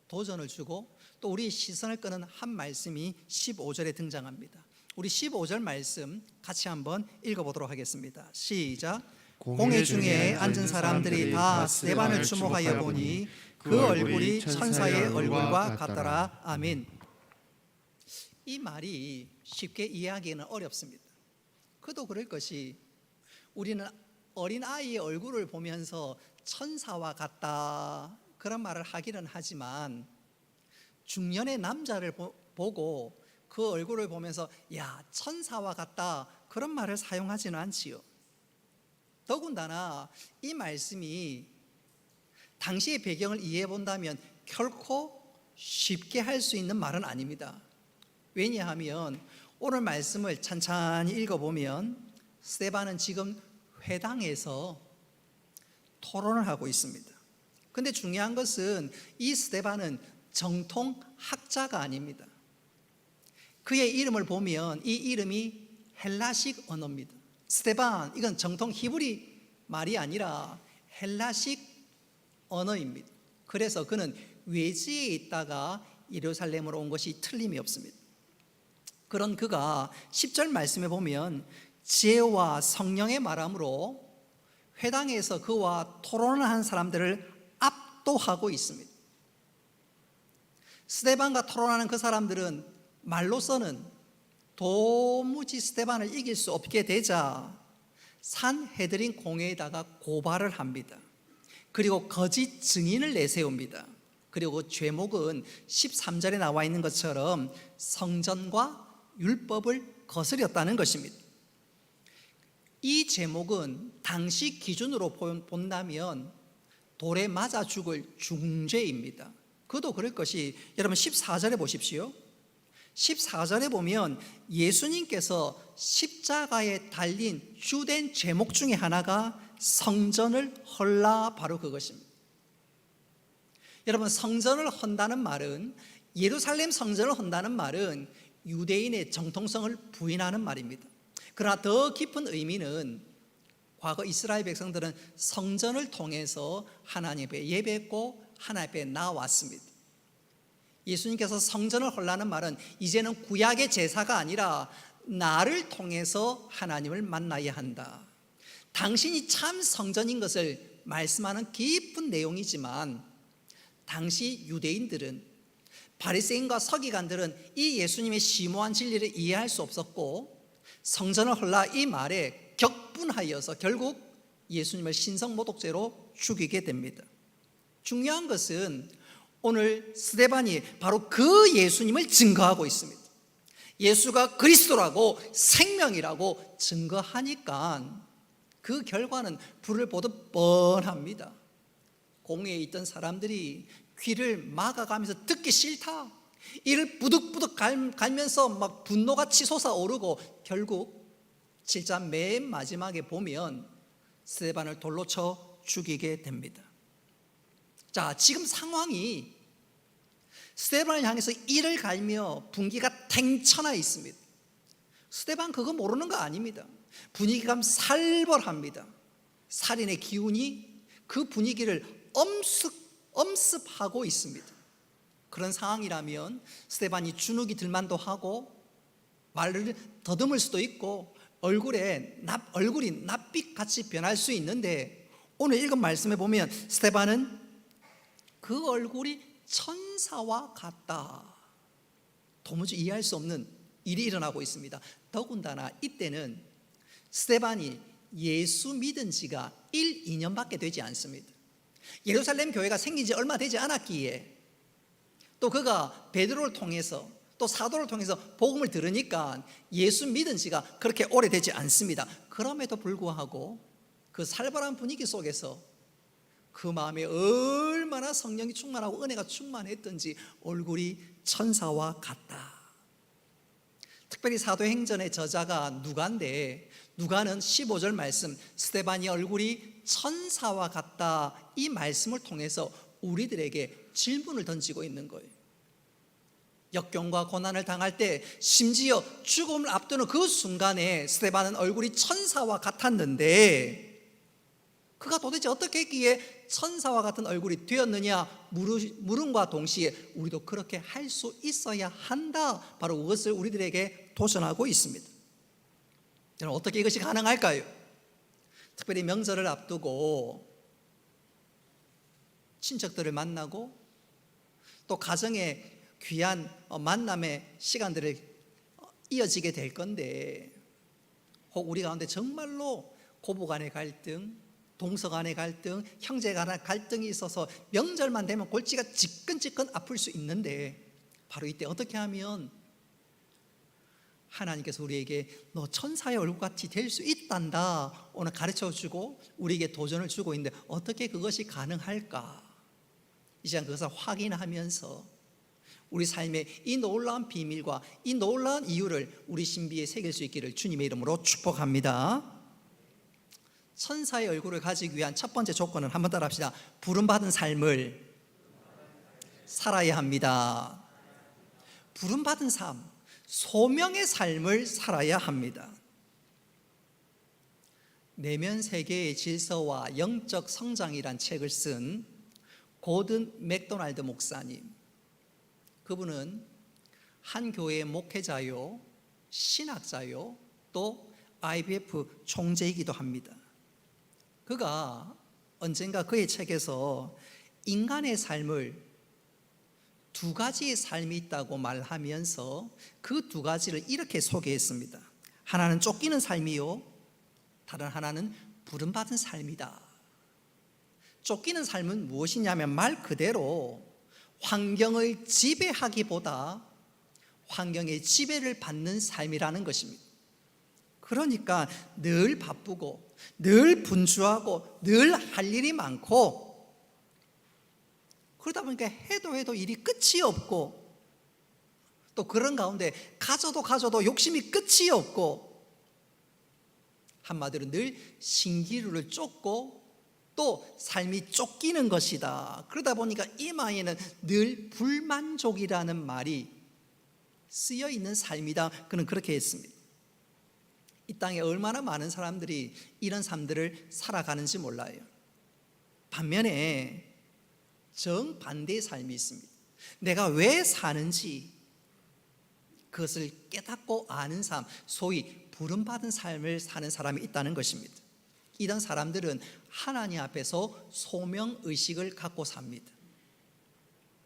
도전을 주고 또 우리 시선을 끄는 한 말씀이 15절에 등장합니다. 우리 15절 말씀 같이 한번 읽어보도록 하겠습니다. 시작. 공회 중에 앉은 사람들이 다 스데반을 주목하여 보니 그 얼굴이 천사의 얼굴과 같더라. 아멘. 이 말이 쉽게 이해하기는 어렵습니다. 그도 그럴 것이 우리는 어린 아이의 얼굴을 보면서 천사와 같다 그런 말을 하기는 하지만 중년의 남자를 보고 그 얼굴을 보면서 야 천사와 같다 그런 말을 사용하지는 않지요. 더군다나 이 말씀이 당시의 배경을 이해해 본다면 결코 쉽게 할 수 있는 말은 아닙니다. 왜냐하면 오늘 말씀을 찬찬히 읽어보면 스데반은 지금 회당에서 토론을 하고 있습니다. 근데 중요한 것은 이 스데반은 정통 학자가 아닙니다. 그의 이름을 보면 이 이름이 헬라식 언어입니다. 스데반, 이건 정통 히브리 말이 아니라 헬라식 언어입니다. 그래서 그는 외지에 있다가 예루살렘으로 온 것이 틀림이 없습니다. 그런 그가 10절 말씀에 보면 지혜와 성령의 말함으로 회당에서 그와 토론을 한 사람들을 압도하고 있습니다. 스데반과 토론하는 그 사람들은 말로서는 도무지 스데반을 이길 수 없게 되자 산헤드린 공회에다가 고발을 합니다. 그리고 거짓 증인을 내세웁니다. 그리고 죄목은 13절에 나와 있는 것처럼 성전과 율법을 거스렸다는 것입니다. 이 제목은 당시 기준으로 본다면 돌에 맞아 죽을 중죄입니다. 그도 그럴 것이, 여러분 14절에 보십시오. 14절에 보면 예수님께서 십자가에 달린 주된 제목 중에 하나가 성전을 헐라, 바로 그것입니다. 여러분, 성전을 헌다는 말은, 예루살렘 성전을 헌다는 말은 유대인의 정통성을 부인하는 말입니다. 그러나 더 깊은 의미는 과거 이스라엘 백성들은 성전을 통해서 하나님 앞에 예배했고 하나님 앞에 나왔습니다. 예수님께서 성전을 헐라는 말은 이제는 구약의 제사가 아니라 나를 통해서 하나님을 만나야 한다, 당신이 참 성전인 것을 말씀하는 깊은 내용이지만, 당시 유대인들은, 바리새인과 서기관들은 이 예수님의 심오한 진리를 이해할 수 없었고, 성전을 헐라 이 말에 격분하여서 결국 예수님을 신성모독죄로 죽이게 됩니다. 중요한 것은 오늘 스데반이 바로 그 예수님을 증거하고 있습니다. 예수가 그리스도라고, 생명이라고 증거하니까 그 결과는 불을 보듯 뻔합니다. 공회에 있던 사람들이 귀를 막아가면서 듣기 싫다, 이를 부득부득 갈면서 막 분노가 치솟아 오르고, 결국 7장 맨 마지막에 보면 스데반을 돌로 쳐 죽이게 됩니다. 자, 지금 상황이 스데반을 향해서 이를 갈며 분기가 탱쳐나 있습니다. 스데반 그거 모르는 거 아닙니다. 분위기가 살벌합니다. 살인의 기운이 그 분위기를 엄습하고 있습니다. 그런 상황이라면 스데반이 주눅이 들만도 하고 말을 더듬을 수도 있고 얼굴이 낯빛같이 변할 수 있는데, 오늘 읽은 말씀에 보면 스데반은 그 얼굴이 천사와 같다. 도무지 이해할 수 없는 일이 일어나고 있습니다. 더군다나 이때는 스데반이 예수 믿은 지가 1, 2년밖에 되지 않습니다. 예루살렘 교회가 생긴 지 얼마 되지 않았기에, 또 그가 베드로를 통해서 또 사도를 통해서 복음을 들으니까 예수 믿은 지가 그렇게 오래되지 않습니다. 그럼에도 불구하고 그 살벌한 분위기 속에서 그 마음에 얼마나 성령이 충만하고 은혜가 충만했던지 얼굴이 천사와 같다. 특별히 사도행전의 저자가 누가인데, 누가는 15절 말씀, 스데반이 얼굴이 천사와 같다, 이 말씀을 통해서 우리들에게 질문을 던지고 있는 거예요. 역경과 고난을 당할 때, 심지어 죽음을 앞두는 그 순간에 스데반은 얼굴이 천사와 같았는데, 그가 도대체 어떻게 했기에 천사와 같은 얼굴이 되었느냐 물음과 동시에 우리도 그렇게 할 수 있어야 한다, 바로 그것을 우리들에게 도전하고 있습니다. 여러분, 어떻게 이것이 가능할까요? 특별히 명절을 앞두고 친척들을 만나고 또 가정의 귀한 만남의 시간들을 이어지게 될 건데, 혹 우리 가운데 정말로 고부 간의 갈등, 동서 간의 갈등, 형제 간의 갈등이 있어서 명절만 되면 골치가 지끈지끈 아플 수 있는데, 바로 이때 어떻게 하면 하나님께서 우리에게 너 천사의 얼굴같이 될 수 있단다 오늘 가르쳐주고 우리에게 도전을 주고 있는데, 어떻게 그것이 가능할까? 이 시간 그것을 확인하면서 우리 삶의 이 놀라운 비밀과 이 놀라운 이유를 우리 신비에 새길 수 있기를 주님의 이름으로 축복합니다. 천사의 얼굴을 가지기 위한 첫 번째 조건은, 한번 따라 합시다. 부름받은 삶을 살아야 합니다. 부름받은 삶, 소명의 삶을 살아야 합니다. 내면 세계의 질서와 영적 성장이란 책을 쓴 고든 맥도날드 목사님, 그분은 한 교회의 목회자요, 신학자요, 또 IBF 총재이기도 합니다. 그가 언젠가 그의 책에서 인간의 삶을 두 가지의 삶이 있다고 말하면서 그 두 가지를 이렇게 소개했습니다. 하나는 쫓기는 삶이요, 다른 하나는 부름받은 삶이다. 쫓기는 삶은 무엇이냐면 말 그대로 환경을 지배하기보다 환경의 지배를 받는 삶이라는 것입니다. 그러니까 늘 바쁘고 늘 분주하고 늘 할 일이 많고, 그러다 보니까 해도 일이 끝이 없고, 또 그런 가운데 가져도 욕심이 끝이 없고, 한마디로 늘 신기루를 쫓고 또 삶이 쫓기는 것이다. 그러다 보니까 이마에는 늘 불만족이라는 말이 쓰여 있는 삶이다. 그는 그렇게 했습니다. 이 땅에 얼마나 많은 사람들이 이런 삶들을 살아가는지 몰라요. 반면에 정반대의 삶이 있습니다. 내가 왜 사는지 그것을 깨닫고 아는 삶, 소위 부름받은 삶을 사는 사람이 있다는 것입니다. 이런 사람들은 하나님 앞에서 소명의식을 갖고 삽니다.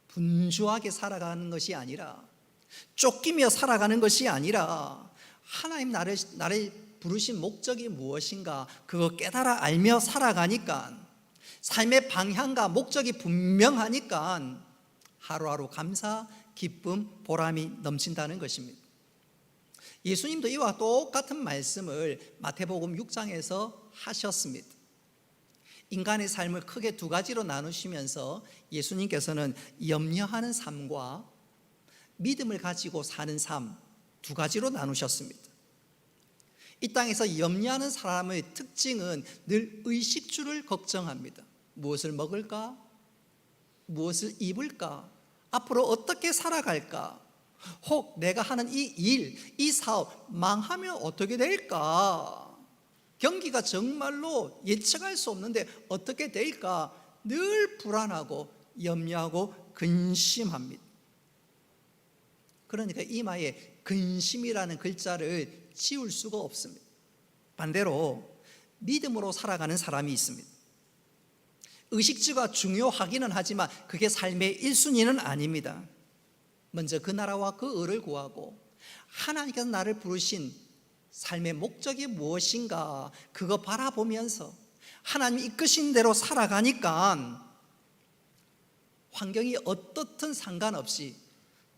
분주하게 살아가는 것이 아니라, 쫓기며 살아가는 것이 아니라, 하나님 나를 부르신 목적이 무엇인가 그거 깨달아 알며 살아가니까, 삶의 방향과 목적이 분명하니까 하루하루 감사, 기쁨, 보람이 넘친다는 것입니다. 예수님도 이와 똑같은 말씀을 마태복음 6장에서 하셨습니다. 인간의 삶을 크게 두 가지로 나누시면서 예수님께서는 염려하는 삶과 믿음을 가지고 사는 삶 두 가지로 나누셨습니다. 이 땅에서 염려하는 사람의 특징은 늘 의식주를 걱정합니다. 무엇을 먹을까? 무엇을 입을까? 앞으로 어떻게 살아갈까? 혹 내가 하는 이 일, 이 사업 망하면 어떻게 될까? 경기가 정말로 예측할 수 없는데 어떻게 될까? 늘 불안하고 염려하고 근심합니다. 그러니까 이마에 근심이라는 글자를 지울 수가 없습니다. 반대로 믿음으로 살아가는 사람이 있습니다. 의식주가 중요하기는 하지만 그게 삶의 1순위는 아닙니다. 먼저 그 나라와 그 의를 구하고 하나님께서 나를 부르신 삶의 목적이 무엇인가 그거 바라보면서 하나님이 이끄신 대로 살아가니까 환경이 어떻든 상관없이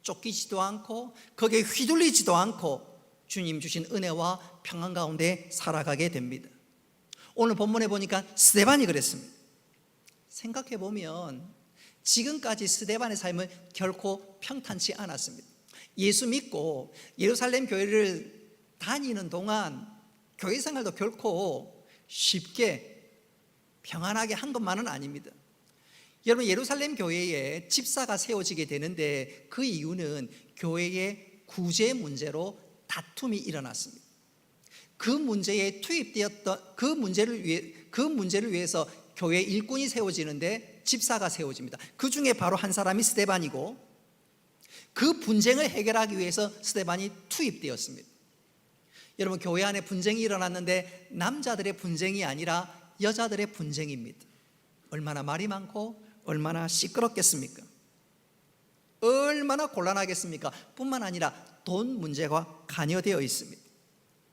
쫓기지도 않고 거기에 휘둘리지도 않고 주님 주신 은혜와 평안 가운데 살아가게 됩니다. 오늘 본문에 보니까 스데반이 그랬습니다. 생각해 보면 지금까지 스데반의 삶은 결코 평탄치 않았습니다. 예수 믿고 예루살렘 교회를 다니는 동안 교회 생활도 결코 쉽게 평안하게 한 것만은 아닙니다. 여러분, 예루살렘 교회에 집사가 세워지게 되는데 그 이유는 교회의 구제 문제로 다툼이 일어났습니다. 그 문제에 투입되었던 그 문제를 위해서 교회 일꾼이 세워지는데 집사가 세워집니다. 그 중에 바로 한 사람이 스데반이고, 그 분쟁을 해결하기 위해서 스데반이 투입되었습니다. 여러분, 교회 안에 분쟁이 일어났는데 남자들의 분쟁이 아니라 여자들의 분쟁입니다. 얼마나 말이 많고 얼마나 시끄럽겠습니까? 얼마나 곤란하겠습니까? 뿐만 아니라 돈 문제가 관여되어 있습니다.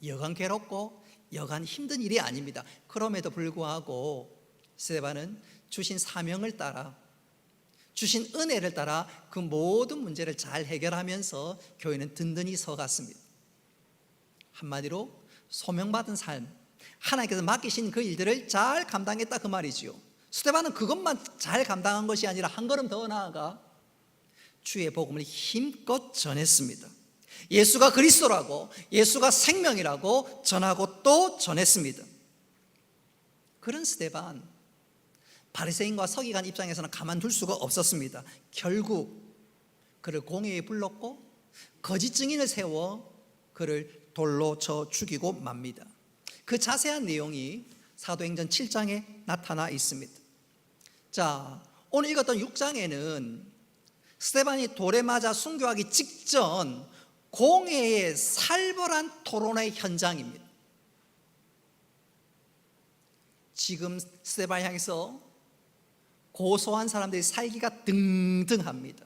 여간 괴롭고 여간 힘든 일이 아닙니다. 그럼에도 불구하고 스데반은 주신 사명을 따라, 주신 은혜를 따라 그 모든 문제를 잘 해결하면서 교회는 든든히 서갔습니다. 한마디로 소명받은 삶, 하나님께서 맡기신 그 일들을 잘 감당했다 그 말이지요. 스데반은 그것만 잘 감당한 것이 아니라 한 걸음 더 나아가 주의 복음을 힘껏 전했습니다. 예수가 그리스도라고, 예수가 생명이라고 전하고 또 전했습니다. 그런 스데반, 바리새인과 서기관 입장에서는 가만둘 수가 없었습니다. 결국 그를 공회에 불렀고 거짓 증인을 세워 그를 돌로 쳐 죽이고 맙니다. 그 자세한 내용이 사도행전 7장에 나타나 있습니다. 자, 오늘 읽었던 6장에는 스데반이 돌에 맞아 순교하기 직전 공회의 살벌한 토론의 현장입니다. 지금 스데반을 향해서 고소한 사람들이 살기가 등등합니다.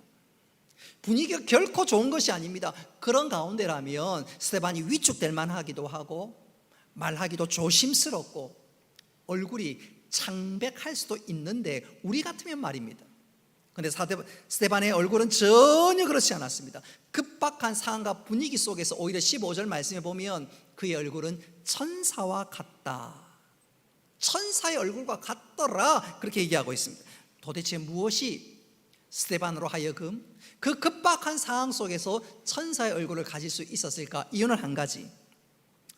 분위기가 결코 좋은 것이 아닙니다. 그런 가운데라면 스데반이 위축될 만하기도 하고 말하기도 조심스럽고 얼굴이 창백할 수도 있는데 우리 같으면 말입니다. 그런데 스데반의 얼굴은 전혀 그렇지 않았습니다. 급박한 상황과 분위기 속에서 오히려 15절 말씀에 보면 그의 얼굴은 천사와 같다. 천사의 얼굴과 같더라. 그렇게 얘기하고 있습니다. 도대체 무엇이 스데반으로 하여금 그 급박한 상황 속에서 천사의 얼굴을 가질 수 있었을까? 이유는 한 가지,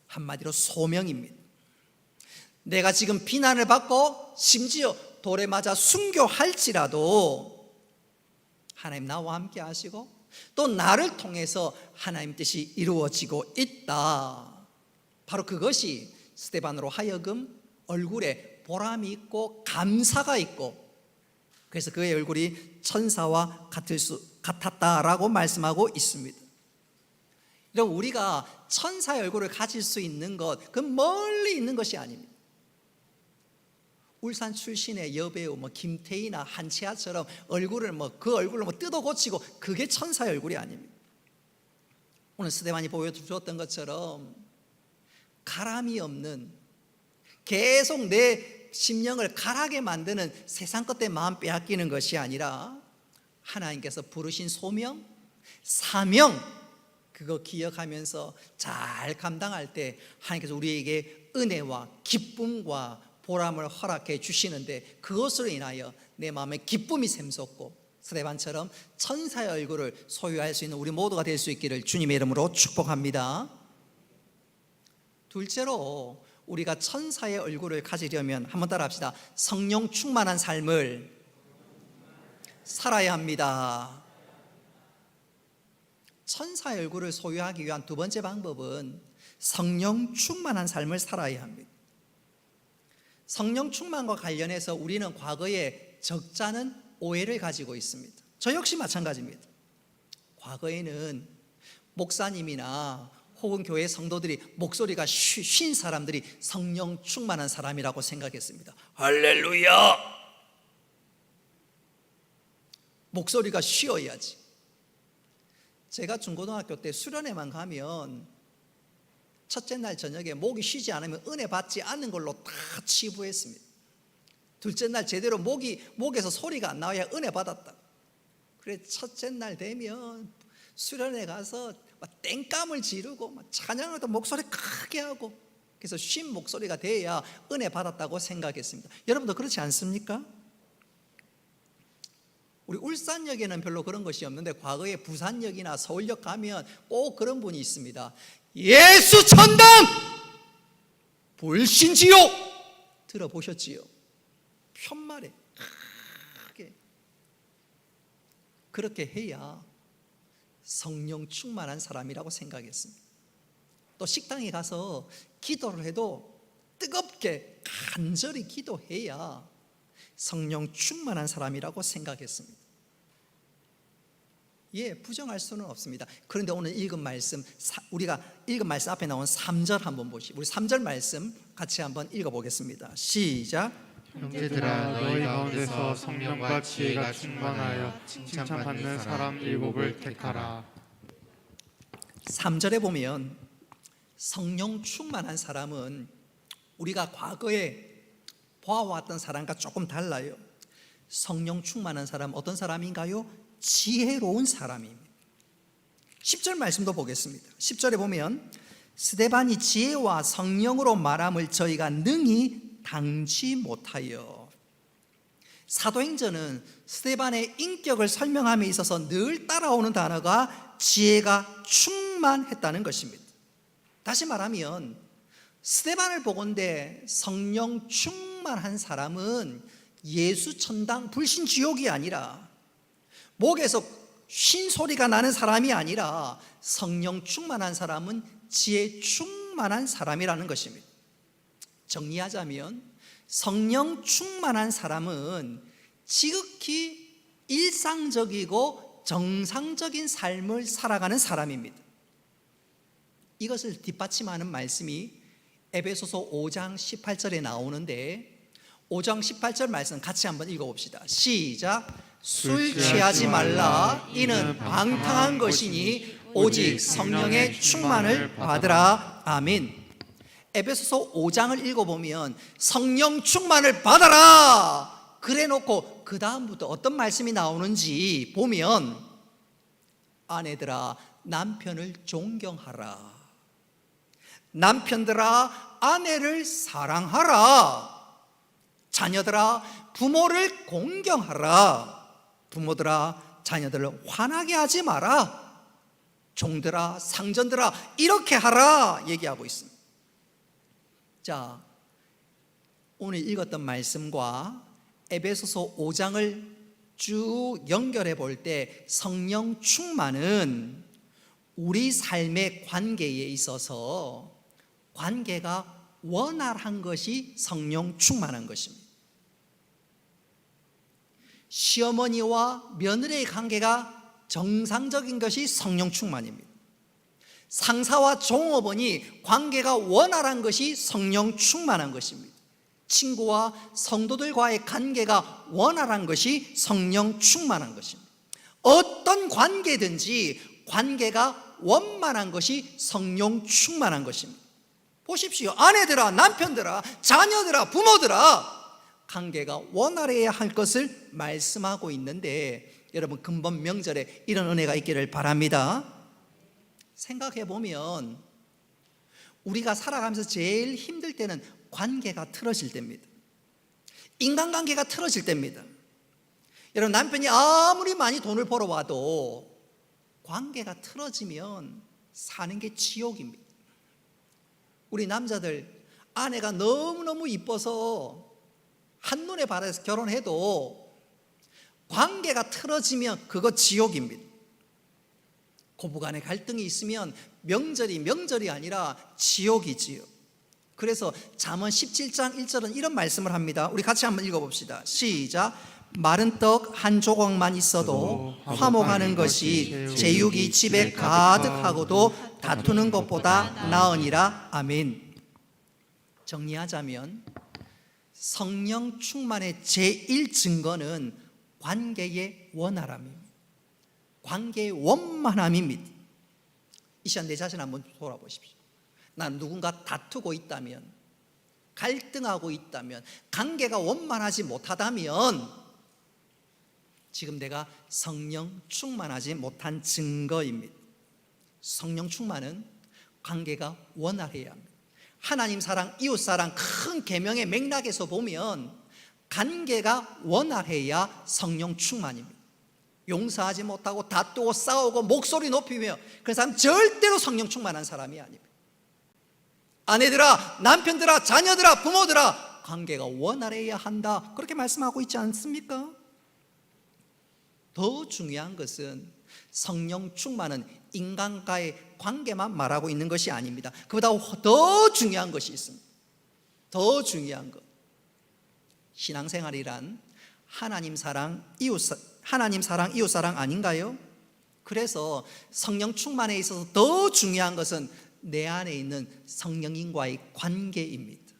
한마디로 소명입니다. 내가 지금 비난을 받고 심지어 돌에 맞아 순교할지라도 하나님 나와 함께 하시고 또 나를 통해서 하나님 뜻이 이루어지고 있다. 바로 그것이 스데반으로 하여금 얼굴에 보람이 있고 감사가 있고, 그래서 그의 얼굴이 천사와 같았다라고 말씀하고 있습니다. 여러분, 우리가 천사의 얼굴을 가질 수 있는 것, 그건 멀리 있는 것이 아닙니다. 울산 출신의 여배우 김태희나 한채아처럼 얼굴을 그 얼굴로 뜯어 고치고, 그게 천사의 얼굴이 아닙니다. 오늘 스데반이 보여주었던 것처럼 가람이 없는, 계속 내 심령을 가라게 만드는 세상 것에 마음 빼앗기는 것이 아니라 하나님께서 부르신 소명, 사명, 그거 기억하면서 잘 감당할 때 하나님께서 우리에게 은혜와 기쁨과 보람을 허락해 주시는데, 그것으로 인하여 내 마음에 기쁨이 샘솟고 스데반처럼 천사의 얼굴을 소유할 수 있는 우리 모두가 될 수 있기를 주님의 이름으로 축복합니다. 둘째로, 우리가 천사의 얼굴을 가지려면 한번 따라 합시다. 성령 충만한 삶을 살아야 합니다. 천사의 얼굴을 소유하기 위한 두 번째 방법은 성령 충만한 삶을 살아야 합니다. 성령 충만과 관련해서 우리는 과거에 적잖은 오해를 가지고 있습니다. 저 역시 마찬가지입니다. 과거에는 목사님이나 혹은 교회 성도들이 목소리가 쉰 사람들이 성령 충만한 사람이라고 생각했습니다. 할렐루야! 목소리가 쉬어야지. 제가 중고등학교 때 수련회만 가면 첫째 날 저녁에 목이 쉬지 않으면 은혜 받지 않는 걸로 다 치부했습니다. 둘째 날 제대로 목에서 소리가 안 나와야 은혜 받았다. 그래, 첫째 날 되면 수련회 가서 땡감을 지르고 찬양을 또 목소리 크게 하고, 그래서 쉰 목소리가 돼야 은혜 받았다고 생각했습니다. 여러분도 그렇지 않습니까? 우리 울산역에는 별로 그런 것이 없는데 과거에 부산역이나 서울역 가면 꼭 그런 분이 있습니다. 예수 천당 불신지요. 들어보셨지요? 편말에 크게. 그렇게 해야 성령 충만한 사람이라고 생각했습니다. 또 식당에 가서 기도를 해도 뜨겁게 간절히 기도해야 성령 충만한 사람이라고 생각했습니다. 부정할 수는 없습니다. 그런데 오늘 읽은 말씀, 우리가 읽은 말씀 앞에 나온 3절 한번 보시죠. 우리 3절 말씀 같이 한번 읽어보겠습니다. 시작. 형제들아, 너희 가운데서 성령과 지혜가 충만하여 칭찬받는 사람 7을 택하라. 3절에 보면 성령 충만한 사람은 우리가 과거에 보아왔던 사람과 조금 달라요. 성령 충만한 사람 어떤 사람인가요? 지혜로운 사람입니다. 10절 말씀도 보겠습니다. 10절에 보면 스데반이 지혜와 성령으로 말함을 저희가 능히 당치 못하여. 사도행전은 스데반의 인격을 설명함에 있어서 늘 따라오는 단어가 지혜가 충만했다는 것입니다. 다시 말하면 스데반을 보건대 성령 충만한 사람은 예수 천당 불신 지옥이 아니라 목에서 쉰 소리가 나는 사람이 아니라 성령 충만한 사람은 지혜 충만한 사람이라는 것입니다. 정리하자면 성령 충만한 사람은 지극히 일상적이고 정상적인 삶을 살아가는 사람입니다. 이것을 뒷받침하는 말씀이 에베소서 5장 18절에 나오는데 5장 18절 말씀 같이 한번 읽어봅시다. 시작. 술 취하지 말라. 이는 방탕한 것이니 오직 성령의 충만을 받으라. 아멘. 에베소서 5장을 읽어보면 성령 충만을 받아라 그래 놓고 그 다음부터 어떤 말씀이 나오는지 보면 아내들아 남편을 존경하라. 남편들아 아내를 사랑하라. 자녀들아 부모를 공경하라. 부모들아 자녀들을 화나게 하지 마라. 종들아 상전들아 이렇게 하라 얘기하고 있습니다. 자, 오늘 읽었던 말씀과 에베소서 5장을 쭉 연결해 볼 때 성령 충만은 우리 삶의 관계에 있어서 관계가 원활한 것이 성령 충만한 것입니다. 시어머니와 며느리의 관계가 정상적인 것이 성령 충만입니다. 상사와 종업원이 관계가 원활한 것이 성령 충만한 것입니다. 친구와 성도들과의 관계가 원활한 것이 성령 충만한 것입니다. 어떤 관계든지 관계가 원만한 것이 성령 충만한 것입니다. 보십시오. 아내들아, 남편들아, 자녀들아, 부모들아 관계가 원활해야 할 것을 말씀하고 있는데 여러분 금번 명절에 이런 은혜가 있기를 바랍니다. 생각해 보면 우리가 살아가면서 제일 힘들 때는 관계가 틀어질 때입니다. 인간관계가 틀어질 때입니다. 여러분 남편이 아무리 많이 돈을 벌어와도 관계가 틀어지면 사는 게 지옥입니다. 우리 남자들 아내가 너무너무 이뻐서 한눈에 반해서 결혼해도 관계가 틀어지면 그거 지옥입니다. 고부간에 갈등이 있으면 명절이 아니라 지옥이지요. 그래서 잠언 17장 1절은 이런 말씀을 합니다. 우리 같이 한번 읽어봅시다. 시작. 마른 떡 한 조각만 있어도 화목하는 것이 제육이 집에 가득하고도 다투는 것보다 나으니라. 아멘. 정리하자면 성령 충만의 제1 증거는 관계의 원활함입니다. 관계의 원만함입니다. 이 시간 내 자신 한번 돌아보십시오. 난 누군가 다투고 있다면, 갈등하고 있다면, 관계가 원만하지 못하다면 지금 내가 성령 충만하지 못한 증거입니다. 성령 충만은 관계가 원활해야 합니다. 하나님 사랑, 이웃 사랑 큰 계명의 맥락에서 보면 관계가 원활해야 성령 충만입니다. 용서하지 못하고 다투고 싸우고 목소리 높이며 그런 사람 절대로 성령 충만한 사람이 아닙니다. 아내들아, 남편들아, 자녀들아, 부모들아 관계가 원활해야 한다 그렇게 말씀하고 있지 않습니까? 더 중요한 것은 성령 충만은 인간과의 관계만 말하고 있는 것이 아닙니다. 그보다 더 중요한 것이 있습니다. 더 중요한 것. 신앙생활이란 하나님 사랑, 이웃 사랑 아닌가요? 그래서 성령 충만에 있어서 더 중요한 것은 내 안에 있는 성령님과의 관계입니다.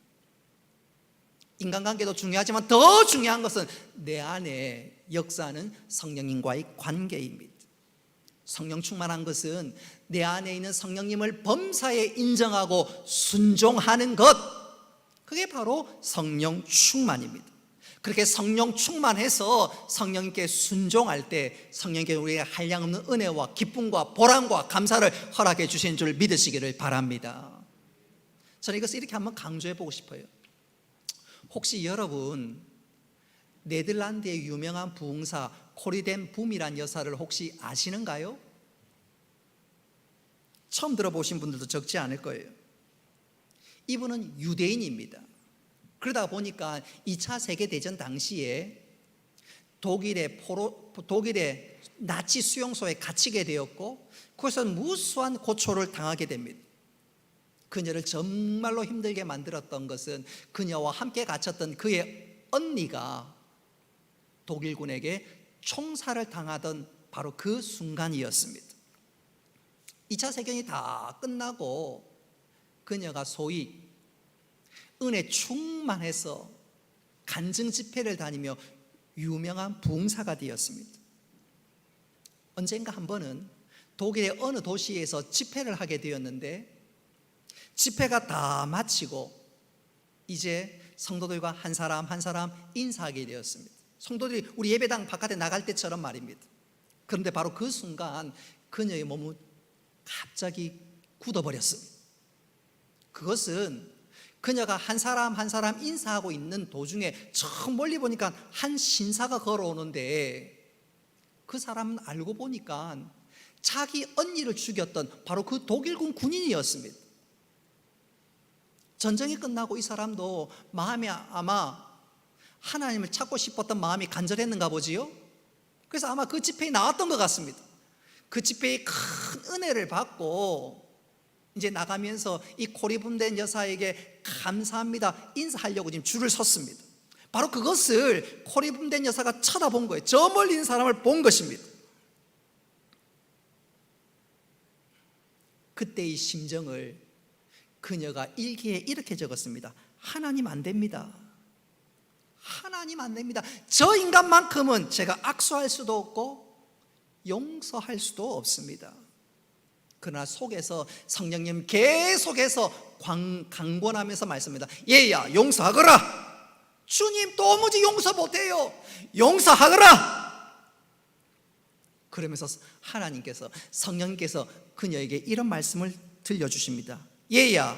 인간관계도 중요하지만 더 중요한 것은 내 안에 역사하는 성령님과의 관계입니다. 성령 충만한 것은 내 안에 있는 성령님을 범사에 인정하고 순종하는 것, 그게 바로 성령 충만입니다. 그렇게 성령 충만해서 성령님께 순종할 때 성령님께 우리에게 한량없는 은혜와 기쁨과 보람과 감사를 허락해 주신 줄 믿으시기를 바랍니다. 저는 이것을 이렇게 한번 강조해 보고 싶어요. 혹시 여러분 네덜란드의 유명한 부흥사 코리덴 붐이란 여사를 혹시 아시는가요? 처음 들어보신 분들도 적지 않을 거예요. 이분은 유대인입니다. 그러다 보니까 2차 세계대전 당시에 독일의 나치 수용소에 갇히게 되었고 거기서 무수한 고초를 당하게 됩니다. 그녀를 정말로 힘들게 만들었던 것은 그녀와 함께 갇혔던 그의 언니가 독일군에게 총살을 당하던 바로 그 순간이었습니다. 2차 세계전이 다 끝나고 그녀가 소위 은혜 충만해서 간증 집회를 다니며 유명한 부흥사가 되었습니다. 언젠가 한 번은 독일의 어느 도시에서 집회를 하게 되었는데, 집회가 다 마치고 이제 성도들과 한 사람 한 사람 인사하게 되었습니다. 성도들이 우리 예배당 바깥에 나갈 때처럼 말입니다. 그런데 바로 그 순간 그녀의 몸은 갑자기 굳어버렸습니다. 그것은 그녀가 한 사람 한 사람 인사하고 있는 도중에 저 멀리 보니까 한 신사가 걸어오는데, 그 사람은 알고 보니까 자기 언니를 죽였던 바로 그 독일군 군인이었습니다. 전쟁이 끝나고 이 사람도 마음이 아마 하나님을 찾고 싶었던 마음이 간절했는가 보지요. 그래서 아마 그 집회에 나왔던 것 같습니다. 그 집회에 큰 은혜를 받고 이제 나가면서 이 고리분된 여사에게 감사합니다 인사하려고 지금 줄을 섰습니다. 바로 그것을 고리분된 여사가 쳐다본 거예요. 저 멀리 있는 사람을 본 것입니다. 그때의 심정을 그녀가 일기에 이렇게 적었습니다. 하나님 안 됩니다. 하나님 안 됩니다. 저 인간만큼은 제가 악수할 수도 없고 용서할 수도 없습니다. 그러나 속에서 성령님 계속해서 강권하면서 말씀합니다. 얘야 용서하거라. 주님 도무지 용서 못해요. 용서하거라. 그러면서 하나님께서, 성령님께서 그녀에게 이런 말씀을 들려주십니다. 얘야,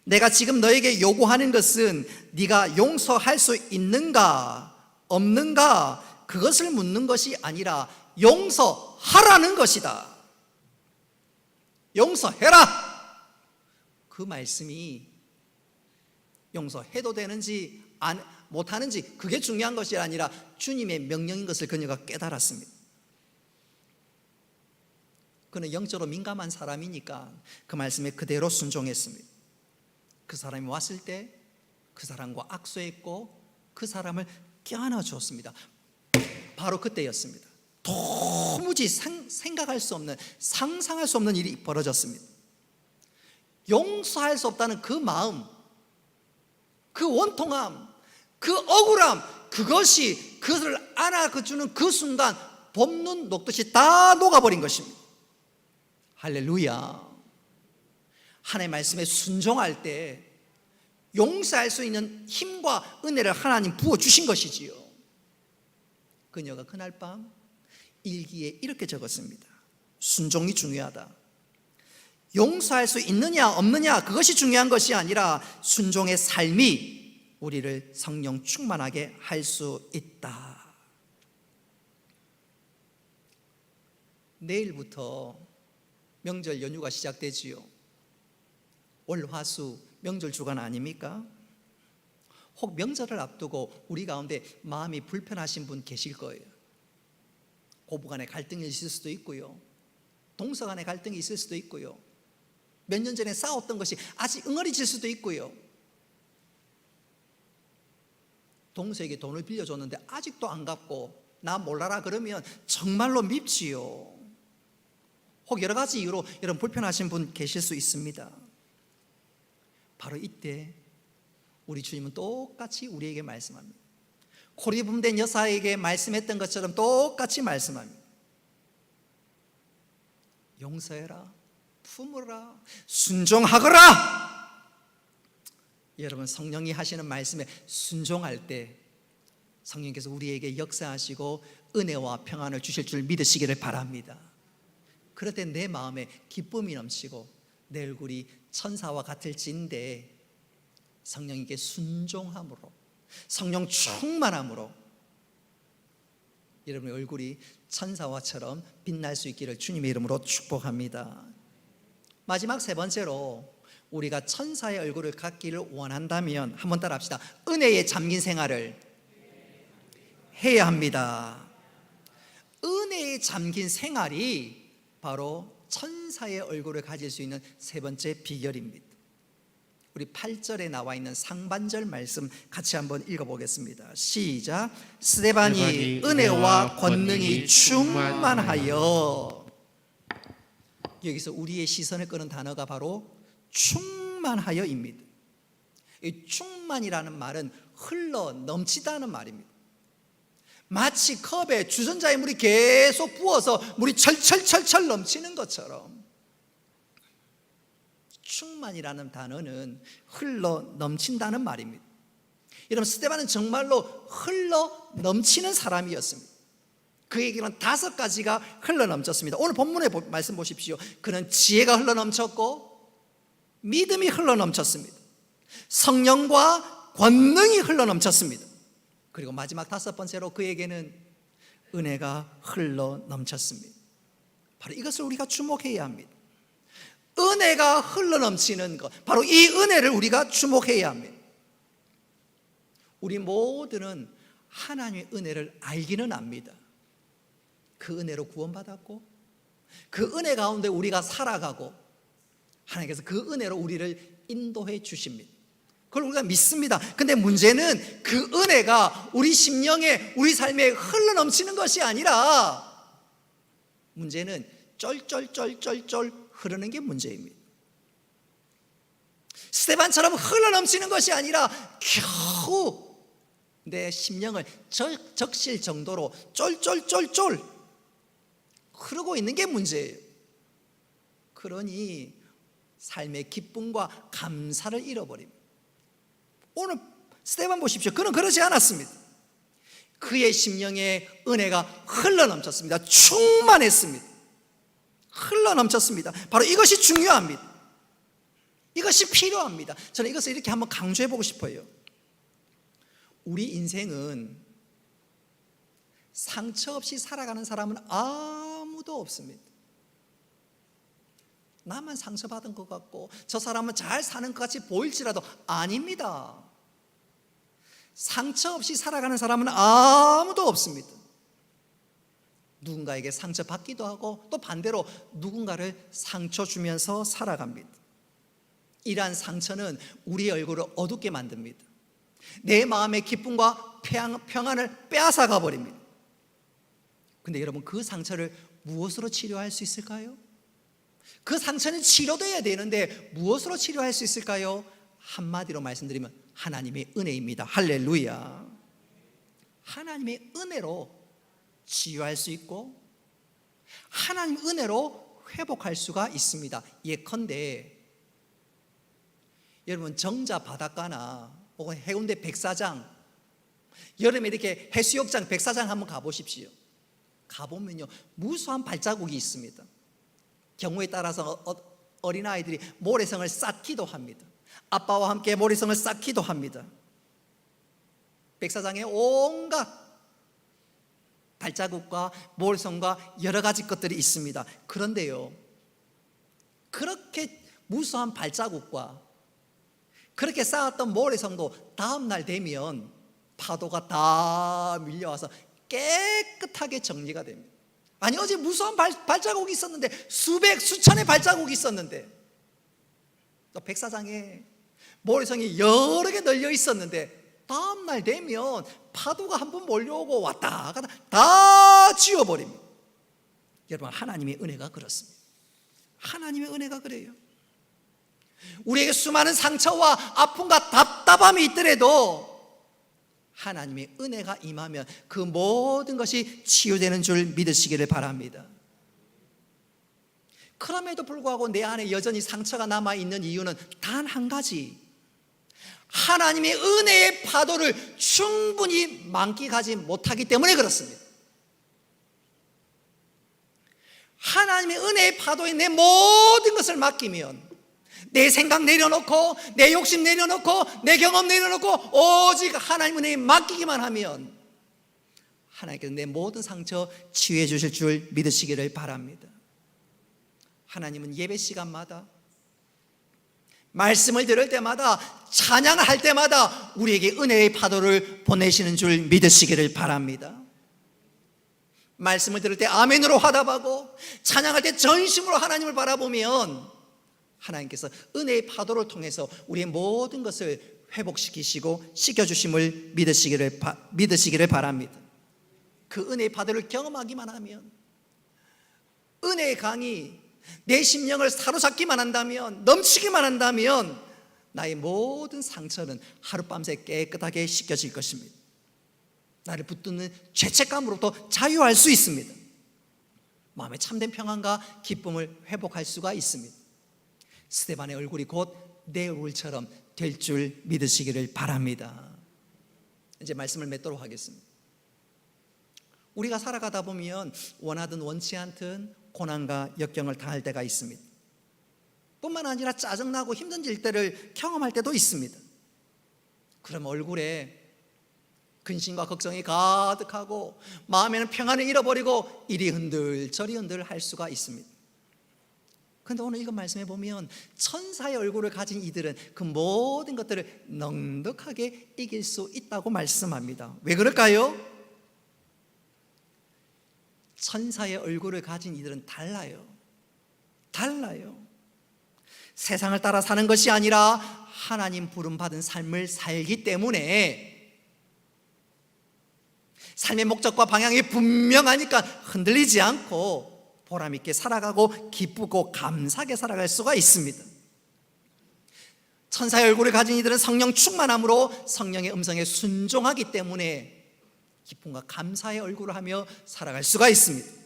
내가 지금 너에게 요구하는 것은 네가 용서할 수 있는가 없는가 그것을 묻는 것이 아니라 용서하라는 것이다. 용서해라. 그 말씀이 용서해도 되는지 못하는지 그게 중요한 것이 아니라 주님의 명령인 것을 그녀가 깨달았습니다. 그는 영적으로 민감한 사람이니까 그 말씀에 그대로 순종했습니다. 그 사람이 왔을 때 그 사람과 악수했고 그 사람을 껴안아 주었습니다. 바로 그때였습니다. 도무지 생각할 수 없는, 상상할 수 없는 일이 벌어졌습니다. 용서할 수 없다는 그 마음, 그 원통함, 그 억울함, 그것이 그것을 안아주는 그 순간 봄눈 녹듯이 다 녹아버린 것입니다. 할렐루야. 하나님의 말씀에 순종할 때 용서할 수 있는 힘과 은혜를 하나님 부어주신 것이지요. 그녀가 그날 밤 일기에 이렇게 적었습니다. 순종이 중요하다. 용서할 수 있느냐 없느냐 그것이 중요한 것이 아니라 순종의 삶이 우리를 성령 충만하게 할 수 있다. 내일부터 명절 연휴가 시작되지요. 월, 화, 수 명절 주간 아닙니까? 혹 명절을 앞두고 우리 가운데 마음이 불편하신 분 계실 거예요. 고부 간에 갈등이 있을 수도 있고요, 동서 간에 갈등이 있을 수도 있고요, 몇 년 전에 싸웠던 것이 아직 응어리질 수도 있고요, 동서에게 돈을 빌려줬는데 아직도 안 갚고 나 몰라라 그러면 정말로 밉지요. 혹 여러 가지 이유로 여러분 불편하신 분 계실 수 있습니다. 바로 이때 우리 주님은 똑같이 우리에게 말씀합니다. 고리분된 여사에게 말씀했던 것처럼 똑같이 말씀합니다. 용서해라, 품으라, 순종하거라. 여러분 성령이 하시는 말씀에 순종할 때 성령께서 우리에게 역사하시고 은혜와 평안을 주실 줄 믿으시기를 바랍니다. 그럴 때 내 마음에 기쁨이 넘치고 내 얼굴이 천사와 같을진데 성령에게 순종함으로, 성령 충만함으로 여러분의 얼굴이 천사와처럼 빛날 수 있기를 주님의 이름으로 축복합니다. 마지막 세 번째로 우리가 천사의 얼굴을 갖기를 원한다면 한번 따라 합시다. 은혜에 잠긴 생활을 해야 합니다. 은혜에 잠긴 생활이 바로 천사의 얼굴을 가질 수 있는 세 번째 비결입니다. 우리 8절에 나와 있는 상반절 말씀 같이 한번 읽어보겠습니다. 시작. 스데반이 은혜와 권능이 충만하여. 여기서 우리의 시선을 끄는 단어가 바로 충만하여입니다. 이 충만이라는 말은 흘러 넘치다는 말입니다. 마치 컵에 주전자에 물이 계속 부어서 물이 철철철철 넘치는 것처럼 충만이라는 단어는 흘러 넘친다는 말입니다. 여러분, 스데반은 정말로 흘러 넘치는 사람이었습니다. 그에게는 5가지가 흘러 넘쳤습니다. 오늘 본문의 말씀 보십시오. 그는 지혜가 흘러 넘쳤고 믿음이 흘러 넘쳤습니다. 성령과 권능이 흘러 넘쳤습니다. 그리고 마지막 5번째로 그에게는 은혜가 흘러 넘쳤습니다. 바로 이것을 우리가 주목해야 합니다. 은혜가 흘러 넘치는 것, 바로 이 은혜를 우리가 주목해야 합니다. 우리 모두는 하나님의 은혜를 알기는 압니다. 그 은혜로 구원받았고 그 은혜 가운데 우리가 살아가고 하나님께서 그 은혜로 우리를 인도해 주십니다. 그걸 우리가 믿습니다. 근데 문제는 그 은혜가 우리 심령에, 우리 삶에 흘러 넘치는 것이 아니라 문제는 쩔쩔쩔쩔쩔 흐르는 게 문제입니다. 스데반처럼 흘러 넘치는 것이 아니라 겨우 내 심령을 적실 정도로 쫄쫄쫄쫄 흐르고 있는 게 문제예요. 그러니 삶의 기쁨과 감사를 잃어버립니다. 오늘 스데반 보십시오. 그는 그러지 않았습니다. 그의 심령에 은혜가 흘러 넘쳤습니다. 충만했습니다. 흘러 넘쳤습니다. 바로 이것이 중요합니다. 이것이 필요합니다. 저는 이것을 이렇게 한번 강조해 보고 싶어요. 우리 인생은 상처 없이 살아가는 사람은 아무도 없습니다. 나만 상처받은 것 같고 저 사람은 잘 사는 것 같이 보일지라도 아닙니다. 상처 없이 살아가는 사람은 아무도 없습니다. 누군가에게 상처받기도 하고 또 반대로 누군가를 상처 주면서 살아갑니다. 이러한 상처는 우리의 얼굴을 어둡게 만듭니다. 내 마음의 기쁨과 평안을 빼앗아가 버립니다. 근데 여러분, 그 상처를 무엇으로 치료할 수 있을까요? 그 상처는 치료돼야 되는데 무엇으로 치료할 수 있을까요? 한마디로 말씀드리면 하나님의 은혜입니다. 할렐루야. 하나님의 은혜로 치유할 수 있고 하나님의 은혜로 회복할 수가 있습니다. 예컨대 여러분, 정자 바닷가나 혹은 해운대 백사장, 여름에 이렇게 해수욕장 백사장 한번 가보십시오. 가보면요, 무수한 발자국이 있습니다. 경우에 따라서 어린아이들이 모래성을 쌓기도 합니다. 아빠와 함께 모래성을 쌓기도 합니다. 백사장에 온갖 발자국과 모래성과 여러 가지 것들이 있습니다. 그런데요, 그렇게 무수한 발자국과 그렇게 쌓았던 모래성도 다음날 되면 파도가 다 밀려와서 깨끗하게 정리가 됩니다. 아니, 어제 무수한 발자국이 있었는데, 수천의 발자국이 있었는데, 또 백사장에 모래성이 여러 개 널려 있었는데 다음날 되면 파도가 한번 몰려오고 왔다 갔다 다 지워버립니다. 여러분, 하나님의 은혜가 그렇습니다. 하나님의 은혜가 그래요. 우리에게 수많은 상처와 아픔과 답답함이 있더라도 하나님의 은혜가 임하면 그 모든 것이 치유되는 줄 믿으시기를 바랍니다. 그럼에도 불구하고 내 안에 여전히 상처가 남아있는 이유는 단 한 가지, 하나님의 은혜의 파도를 충분히 만끽하지 못하기 때문에 그렇습니다. 하나님의 은혜의 파도에 내 모든 것을 맡기면, 내 생각 내려놓고 내 욕심 내려놓고 내 경험 내려놓고 오직 하나님 은혜에 맡기기만 하면 하나님께서 내 모든 상처 치유해 주실 줄 믿으시기를 바랍니다. 하나님은 예배 시간마다, 말씀을 들을 때마다, 찬양을 할 때마다 우리에게 은혜의 파도를 보내시는 줄 믿으시기를 바랍니다. 말씀을 들을 때 아멘으로 화답하고 찬양할 때 전심으로 하나님을 바라보면 하나님께서 은혜의 파도를 통해서 우리의 모든 것을 회복시키시고 씻겨주심을 믿으시기를 바랍니다. 그 은혜의 파도를 경험하기만 하면, 은혜의 강이 내 심령을 사로잡기만 한다면, 넘치기만 한다면 나의 모든 상처는 하룻밤새 깨끗하게 씻겨질 것입니다. 나를 붙드는 죄책감으로부터 자유할 수 있습니다. 마음에 참된 평안과 기쁨을 회복할 수가 있습니다. 스데반의 얼굴이 곧 내 얼굴처럼 될 줄 믿으시기를 바랍니다. 이제 말씀을 맺도록 하겠습니다. 우리가 살아가다 보면 원하든 원치 않든 고난과 역경을 당할 때가 있습니다. 뿐만 아니라 짜증나고 힘든 일들을 경험할 때도 있습니다. 그럼 얼굴에 근심과 걱정이 가득하고 마음에는 평안을 잃어버리고 이리 흔들 저리 흔들 할 수가 있습니다. 그런데 오늘 이거 말씀해 보면 천사의 얼굴을 가진 이들은 그 모든 것들을 넉넉하게 이길 수 있다고 말씀합니다. 왜 그럴까요? 천사의 얼굴을 가진 이들은 달라요. 세상을 따라 사는 것이 아니라 하나님 부름받은 삶을 살기 때문에 삶의 목적과 방향이 분명하니까 흔들리지 않고 보람있게 살아가고 기쁘고 감사하게 살아갈 수가 있습니다. 천사의 얼굴을 가진 이들은 성령 충만함으로 성령의 음성에 순종하기 때문에 기쁨과 감사의 얼굴을 하며 살아갈 수가 있습니다.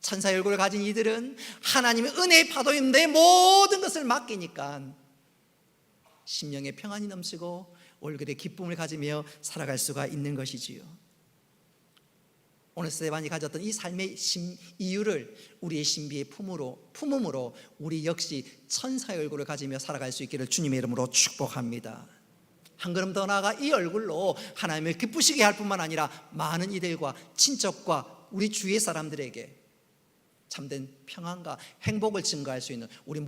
천사의 얼굴을 가진 이들은 하나님의 은혜의 파도에 내 모든 것을 맡기니까 심령의 평안이 넘치고 얼굴에 기쁨을 가지며 살아갈 수가 있는 것이지요. 오늘 스데반이 가졌던 이 삶의 이유를 우리의 신비의 품음으로 우리 역시 천사의 얼굴을 가지며 살아갈 수 있기를 주님의 이름으로 축복합니다. 한 걸음 더 나아가 이 얼굴로 하나님을 기쁘시게 할 뿐만 아니라 많은 이들과 친척과 우리 주위의 사람들에게 참된 평안과 행복을 증거할 수 있는 우리